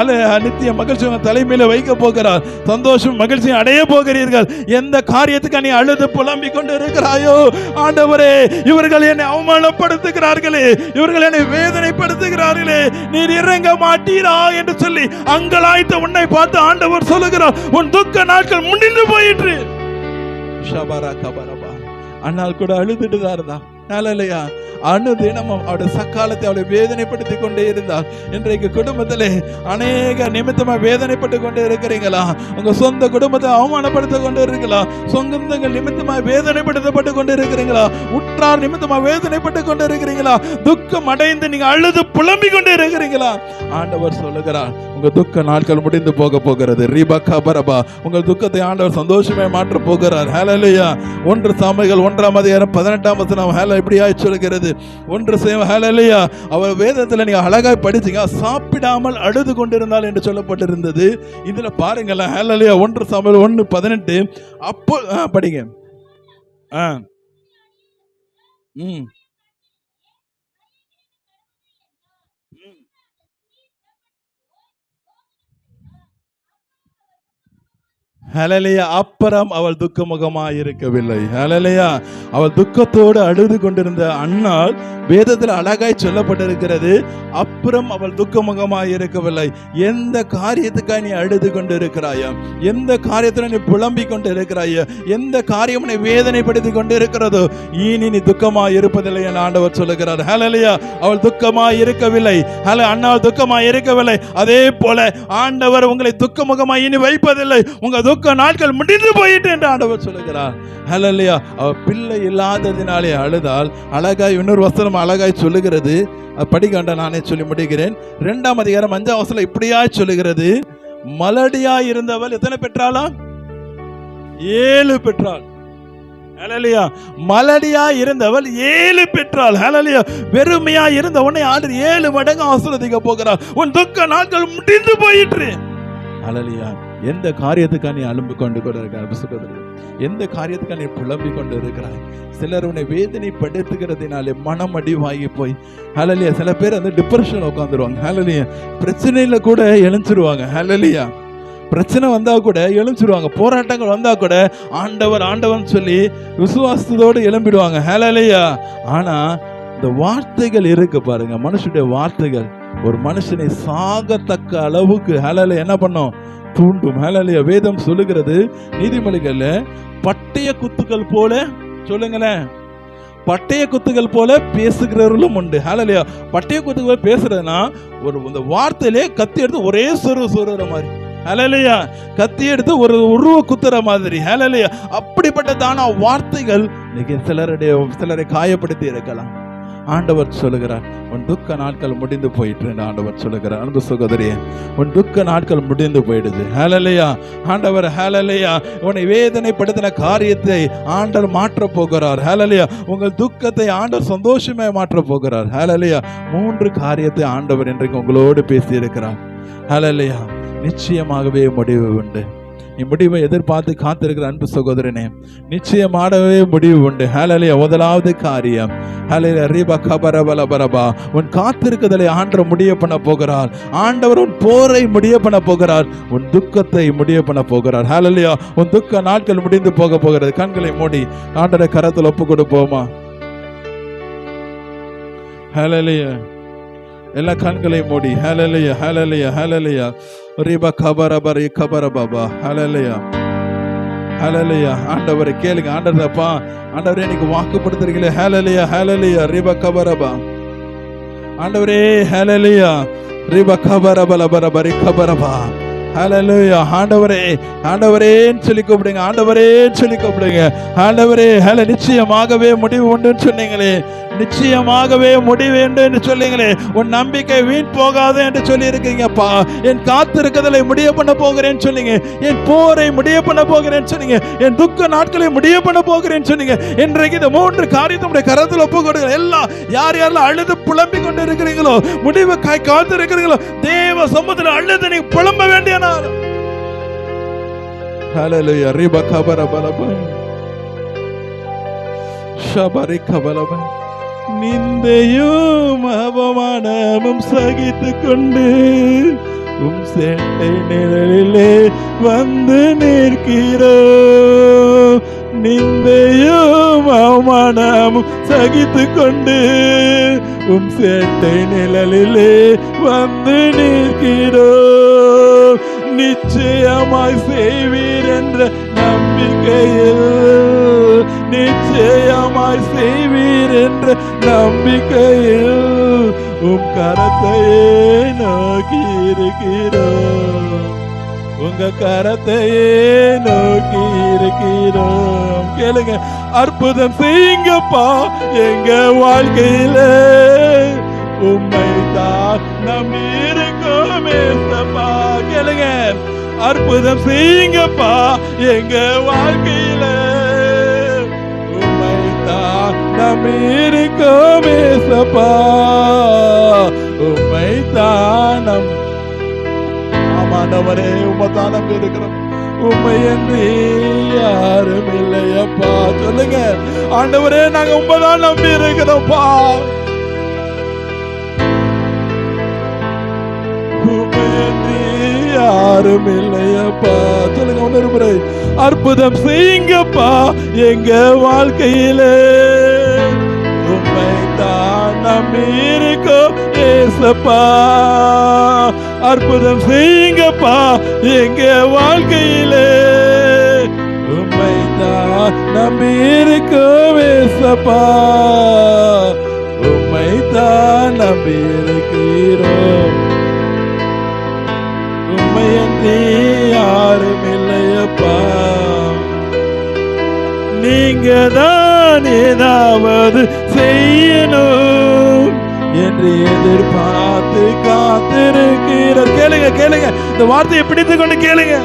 நித்திய மகிழ்ச்சி உங்க தலைமையில வைக்க போகிறார். சந்தோஷம் மகிழ்ச்சி அடைய போகிறீர்கள். எந்த காரியத்துக்கு நீ அழுது புலம்பி கொண்டு இருக்கிறாயோ, ஆண்டவரே இவர்கள் என்னை அவமானப்படுத்துகிறார்களே, இவர்கள் என்னை வேதனைப்படுத்துகிறார்களே, நீர் இறங்க மாட்டீரா என்று சொல்லி அங்கலாய்த்த உன்னை பார்த்து ஆண்டவர் சொல்லுகிறார், உன் துக்க நாட்கள் முடிந்து போயிற்று. அண்ணால் கூட அழுதுட்டு தான் இருந்தா. அனுதினமும் அவருடைய சக்காலத்தை அவளை வேதனைப்படுத்தி கொண்டே இருந்தார். இன்றைக்கு குடும்பத்திலே அநேக நிமித்தமா வேதனைப்பட்டு கொண்டே இருக்கிறீங்களா? உங்க சொந்த குடும்பத்தை அவமானப்படுத்த கொண்டு இருக்கிறீங்களா? சொந்தங்கள் நிமித்தமா வேதனைப்படுத்தப்பட்டு கொண்டு இருக்கிறீங்களா? உற்றார் நிமித்தமா வேதனைப்பட்டு கொண்டு இருக்கிறீங்களா? துக்கம் அடைந்து நீங்க அழுது புலம்பிக் கொண்டே இருக்கிறீங்களா? ஆண்டவர் சொல்லுகிறார், உங்க துக்க நாட்கள் முடிந்து போக போகிறது. உங்கள் துக்கத்தை ஆண்டவர் சந்தோஷமே மாற்ற போகிறார். ஹல்லேலூயா. 1 சாமுவேல் 1:18 இப்படியாய் சொல்கிறது. 1 ஹல்லேலூயா. அவர் வேதத்துல நீங்க அழகாய் படிச்சீங்க, சாப்பிடாமல் அழுது கொண்டிருந்தால் என்று சொல்லப்பட்டிருந்தது. இதுல பாருங்களேன், ஹல்லேலூயா. 1 சாமுவேல் 1:18 அப்போ படிங்க. ஹல்லேலூயா. அப்புறம் அவள் துக்கமுகமாய் இருக்கவில்லை. ஹல்லேலூயா. அவள் துக்கத்தோடு அழுது கொண்டிருந்த அன்னாள் வேதத்தில் அழகாய் சொல்லப்பட்டிருக்கிறது, அப்புறம் அவள் துக்கமுகமாய் இருக்கவில்லை. எந்த காரியத்துக்காக நீ அழுது கொண்டு இருக்கிறாயா? எந்த காரியத்தில் நீ புலம்பிக் கொண்டு இருக்கிறாயா? எந்த காரியம் நீ வேதனைப்படுத்தி கொண்டு இருக்கிறதோ, இனி நீ துக்கமாய் இருப்பதில்லை என ஆண்டவர் சொல்லுகிறார். ஹல்லேலூயா. அவள் துக்கமாய் இருக்கவில்லை. அன்னாள் துக்கமாய் இருக்கவில்லை. அதே போல ஆண்டவர் உங்களை துக்கமுகமாய் இனி வைப்பதில்லை. உங்க துக்க நாட்கள் முடிந்து போயிட்டு என்று ஆண்டவர் சொல்லுகிறார். ஹல்லேலூயா. அவ பிள்ளை இல்லாததினாலே அழுதால். அழகாய் இன்னொரு வசனம் அழகாய் சொல்லுகிறது, படிக்காண்ட நானே சொல்லி முடிக்கிறேன். 2ஆம் அதிகாரம் 5ஆம் வசனம் இப்படியாய் சொல்லுகிறது, மலடியாய் இருந்தவள் எத்தனை பெற்றாளா? 7 பெற்றாள். ஹல்லேலூயா. மலடியா இருந்தவள் 7 பெற்றாள். ஹல்லேலூயா. வெறுமையா இருந்த உன்னை ஆண்டவர் 7 மடங்கு ஆசீர்வதிக்க போகிறார். உன் துக்க நாட்கள் முடிந்து போயிற்று. ஹல்லேலூயா. எந்த காரியத்துக்காக நீ அலும்பு கொண்டு இருக்கிறாய்? எந்த காரியத்துக்காக நீ புலம்பிக் கொண்டு இருக்கிறாய்? சிலர் உன்னை வேதனைப்படுத்துகிறதுனாலே மனம் அடிவாகி போய், ஹல்லேலூயா, சில பேர் வந்து டிப்ரெஷன் உட்காந்துருவாங்க. ஹல்லேலூயா. பிரச்சனையில கூட எழுந்துருவாங்க. ஹல்லேலூயா. பிரச்சனை வந்தா கூட எழுந்துருவாங்க. போராட்டங்கள் வந்தா கூட ஆண்டவர் சொல்லி விசுவாசத்தோடு எழும்பிடுவாங்க. ஹல்லேலூயா. ஆனா இந்த வார்த்தைகள் இருக்கு பாருங்க, மனுஷனுடைய வார்த்தைகள் ஒரு மனுஷனை சாகத்தக்க அளவுக்கு ஹல்லேலூயா என்ன பண்ணும்? தூண்டும். ஹல்லேலூயா. வேதம் சொல்லுகிறது, நீதிமொழிகள்ல பட்டய குத்துக்கள் போல, சொல்லுங்களேன், பட்டய குத்துகள் போல பேசுகிறவர்களும் உண்டு. ஹல்லேலூயா. பட்டய குத்துகள் பேசுறதுன்னா இந்த வார்த்தையிலே கத்தி எடுத்து ஒரே சொருற மாதிரி. ஹல்லேலூயா. கத்தி எடுத்து ஒரு உருவ குத்துற மாதிரி. ஹல்லேலூயா. அப்படிப்பட்டதான வார்த்தைகள் சிலரை காயப்படுத்தி இருக்கலாம். ஆண்டவர் சொல்லுகிறார், உன் துக்க நாட்கள் முடிந்து போயிட்டு ஆண்டவர் சொல்லுகிறார். அன்பு சகோதரியே, உன் துக்க நாட்கள் முடிந்து போயிடுது. ஹல்லேலூயா. ஆண்டவர் ஹல்லேலூயா உன்னை வேதனைப்படுத்தின காரியத்தை ஆண்டவர் மாற்ற போகிறார். ஹல்லேலூயா. உங்கள் துக்கத்தை ஆண்டவர் சந்தோஷமே மாற்ற போகிறார். ஹல்லேலூயா. 3 காரியத்தை ஆண்டவர் இன்றைக்கு உங்களோடு பேசி இருக்கிறார். ஹல்லேலூயா. நிச்சயமாகவே முடிவு உண்டு. நீ முடிவை எதிர்பார்த்து காத்திருக்கிற அன்பு சகோதரனே, நிச்சயமாகவே முடிவு உண்டு. ஹல்லேலூயா. முதலாவது காரியம், ஹல்லேலூயா, ரிபா கபரபல பரபா, உன் காத்திருக்குதலை ஆண்டவர் முடிய பண்ண போகிறார். ஆண்டவர் உன் போரை முடிய பண்ண போகிறார். உன் துக்கத்தை முடிய பண்ண போகிறார். ஹல்லேலூயா. உன் துக்க நாட்கள் முடிந்து போக போகிறது. கண்களை மூடி ஆண்டவரை கரத்தில் ஒப்பு கொடுப்போமா? ஹல்லேலூயா. எல்லா கண்களை மூடி. ஹல்லேலூயா. ஹல்லேலூயா. ஹல்லேலூயா. ரிபா கபரபரி கபரபாபா. ஹல்லேலூயா. ஹல்லேலூயா. ஆண்டவரை கேளுங்க. ஆண்டவரப்பா, ஆண்டவரே எனக்கு வாக்குப்படுத்துறீங்களே. ஹல்லேலூயா. ஹல்லேலூயா. ரிபா கபரபா. ஆண்டவரே ஹல்லேலூயா. ரிபா கபரபலபரபரி கபரபா. ஹல்லேலூயா. ஆண்டவரே, ஆண்டவரேன்னு சொல்லி கூப்பிடுங்க. ஆண்டவரேன்னு சொல்லி கூப்பிடுங்க. ஆண்டவரே, நிச்சயமாகவே முடிவு உண்டுன்னு சொன்னீங்களே, நிச்சயமாகவே முடிவு என்று சொல்லுங்களே. உன் நம்பிக்கை வீண் போகாது என்று சொல்லி இருக்கீங்கப்பா. என் காத்திருக்கதலை முடிய பண்ண போகிறேன்னு சொன்னீங்க. என் போரை முடிய பண்ண போகிறேன்னு சொன்னீங்க. என் துக்க நாட்களை முடிய பண்ண போகிறேன்னு சொன்னீங்க. இன்றைக்கு இந்த 3 காரியத்தை கரத்தில் ஒப்பு கொடுங்க. எல்லாம் யார் யாரெல்லாம் அழுது புலம்பிக் கொண்டு இருக்கிறீங்களோ, முடிவு காத்து இருக்கிறீங்களோ, தேவ சமூகத்தில் அழுது நீங்க புலம்ப வேண்டிய நாள். ஹல்லேலூயா. ரிபா கபர பலப ஷபரி கபலப. நிந்தையும் அவமானமும் சகித்துக் கொண்டு உம் சேட்டை நிழலிலே வந்து நிற்கிறோம். நிந்தையும் அவமானமும் சகித்துக் கொண்டு உம் சேட்டை நிழலிலே வந்து நிற்கிறோம். நிச்சயமாய் செய்வீர் என்ற நம்பிக்கையில், நிச்சயமாய் செய்வீர் என்ற நம்பிக்கையில் உம் கரத்தையே நோக்கி இருக்கிறோம். உங்க கரத்தையே நோக்கி இருக்கிறோம். கேளுங்க, அற்புதம் செய்யுங்கப்பா எங்க வாழ்க்கையில. உம்மை தான் நம்பி இருக்கோம் ஏசப்பா. கேளுங்க, அற்புதம் செய்யுங்கப்பா எங்க வாழ்க்கையில. உம்மை தான் நம்பி இருக்கோம் ஏசப்பா. உம்மை தான் ஆமாண்டவரே, உம்மைத்தான் நம்பி இருக்கிறோம். உம்மை என்று யாரும் இல்லையப்பா. சொல்லுங்க, ஆண்டவரே நாங்க உம்மைதான் நம்பி இருக்கிறோம்ப்பா. உம்மை என்று யாரும் இல்லையப்பா. சொல்லுங்க இன்னொரு முறை, அற்புதம் செய்யுங்கப்பா எங்க வாழ்க்கையில. உம்மை தான் நம்பி இருக்கோம் ஏசப்பா. அற்புதம் செய்யுங்கப்பா எங்க வாழ்க்கையில. உம்மை தான் நம்பி இருக்கோம் ஏசப்பா. உம்மை தான் நம்பி இருக்கிறோம். உம்மை என்று யாரும் இல்லையப்பா. நீங்க தான் ஏதாவது செய்யணும் என்று எதிர்பார்த்து காத்திருக்கிற. கேளுங்க கேளுங்க, இந்த வார்த்தையை பிடித்துக் கொண்டு கேளுங்க.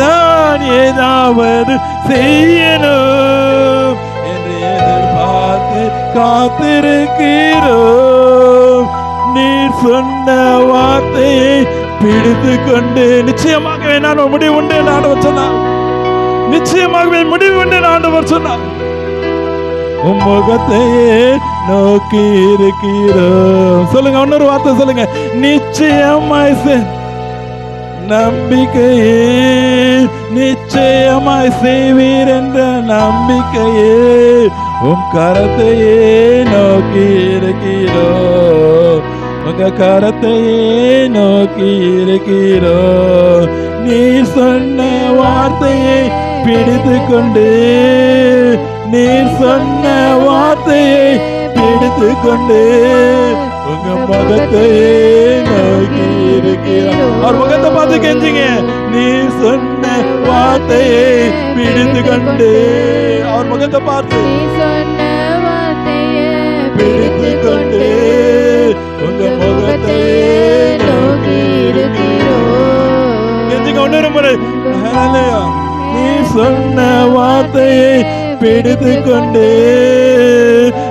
தான் ஏதாவது செய்யணும் என்று எதிர்பார்த்து காத்திருக்கிறோம். நீர் சொன்ன வார்த்தையை பிடித்து கொண்டு நிச்சயமாகவே நான் முடிவு உண்டு ஆண்டவர் சொன்னார். நிச்சயமாகவே முடிவு உண்டு ஆண்டவர் சொன்னார். உம் முகத்தையே நோக்கி இருக்கிறோம். சொல்லுங்க, இன்னொரு வார்த்தை சொல்லுங்க. நிச்சயமாய் நம்பிக்கையே, நிச்சயமாய் செய்வீர் என்ற நம்பிக்கையே உம் கரத்தையே நோக்கி இருக்கிறோம். உங்க கரத்தையே நோக்கி இருக்கிறோம். நீ சொன்ன வார்த்தையை பிடித்து கொண்டு, நீ சொன்ன வார்த்தையை பிடித்து கொண்டு உங்க முகத்தையே நோக்கி இருக்கிறோம். அவர் முகத்தை பார்த்து கெஞ்சிங்க. நீ சொன்ன வார்த்தையை பிடித்து கொண்டு, அவர் முகத்தை பார்த்து பிடித்து கொண்டு உங்க முகத்தையே நோக்கி இருக்கிறோம். கெஞ்சிங்க ஒன்னொரு முறை. நீ சொன்ன வார்த்தையை பிடித்து கொண்டு,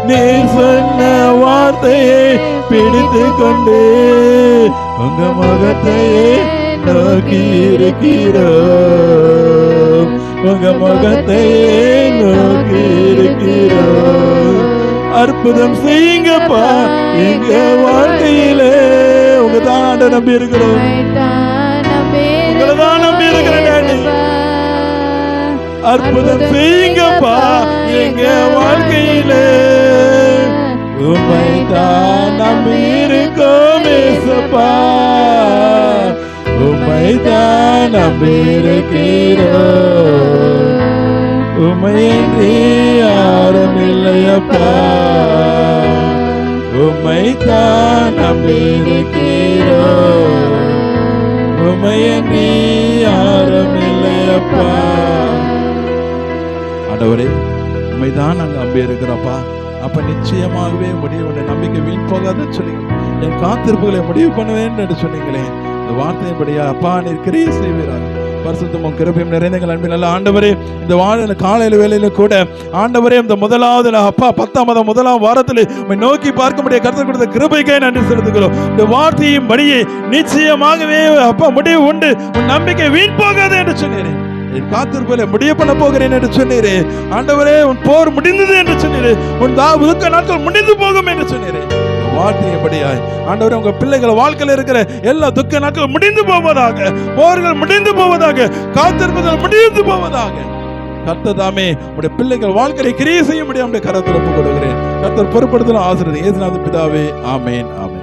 நீ சொன்ன வார்த்தையை பிடித்து கொண்டு உங்க முகத்தையே நோக்கி இருக்கிறோம். உங்க முகத்தையே நோக்கி இருக்கிறோம். அற்புதம் செய்யுங்கப்பா எங்க வாழ்க்கையிலே. உங்க தான் நம்பி இருக்கிறோம். உங்களை தான் நம்பி இருக்கிறேன் டாடி. அற்புதம் செய்யுங்கப்பா எங்க வாழ்க்கையில. உம்மை தான் நம்பி இருக்கோம் ஏசப்பா. உம்மை தான் நம்பி இருக்கிறோம். உம்மை என்று யாரும் இல்லையப்பா. உம்மை தான் நம்பி இருக்கிறோம். உம்மை என்று யாரும் இல்லையப்பா. ஆண்டவரே, உம்மைதான் நாங்க நம்பி இருக்கிறோம்ப்பா. அப்ப நிச்சயமாகவே முடிவு உண்டு, நம்பிக்கை வீண் போகாதுன்னு சொன்னீங்க. என் காத்திருப்புகளை முடிவு பண்ணுவேன் என்று சொன்னீங்களே, இந்த வார்த்தையின்படியா அப்பா நீர் கிரியை செய்வீராக. பரிசுத்தமும் கிருபையும் நிறைந்த எங்கள் அன்பின் நல்ல ஆண்டவரே, இந்த வார காலையில வேலையில கூட ஆண்டவரே, இந்த முதலாவது அப்பா 10ஆம் மாதம் 1ஆம் வாரத்தில் உம்மை நோக்கி பார்க்க முடிய கர்த்தர் கொடுத்த கிருபைக்கே நன்றி செலுத்துகிறோம். இந்த வார்த்தையின் படியே நிச்சயமாகவே அப்பா முடிவு உண்டு, உன் நம்பிக்கை வீண் போகாது என்று சொன்னீரே. என் காத்திருப்பதை முடிய பண்ண போகிறேன் என்று சொன்னீரே. ஆண்டவரே, உன் போர் முடிந்தது என்று சொன்னீரே. உன் துக்க நாட்கள் முடிந்து போகும் என்று சொன்னீரே. வார்த்தையபடியாய் ஆண்டவரே, உங்க பிள்ளைகள் வாழ்க்கையில் இருக்கிற எல்லா துக்க நாட்களும் முடிந்து போவதாக, போர்கள் முடிந்து போவதாக, காத்திருப்பதில் முடிந்து போவதாக. கர்த்தர் தாமே உடைய பிள்ளைகள் வாழ்க்கையை கிரியை செய்ய முடியாமல் கரத்தில் ஒப்புக் கொடுக்கிறேன். கர்த்தர் பொறுப்படுத்தலாம் ஆசீர்வதிங்க. இயேசுநாதன் பிதாவே, ஆமென், ஆமென்.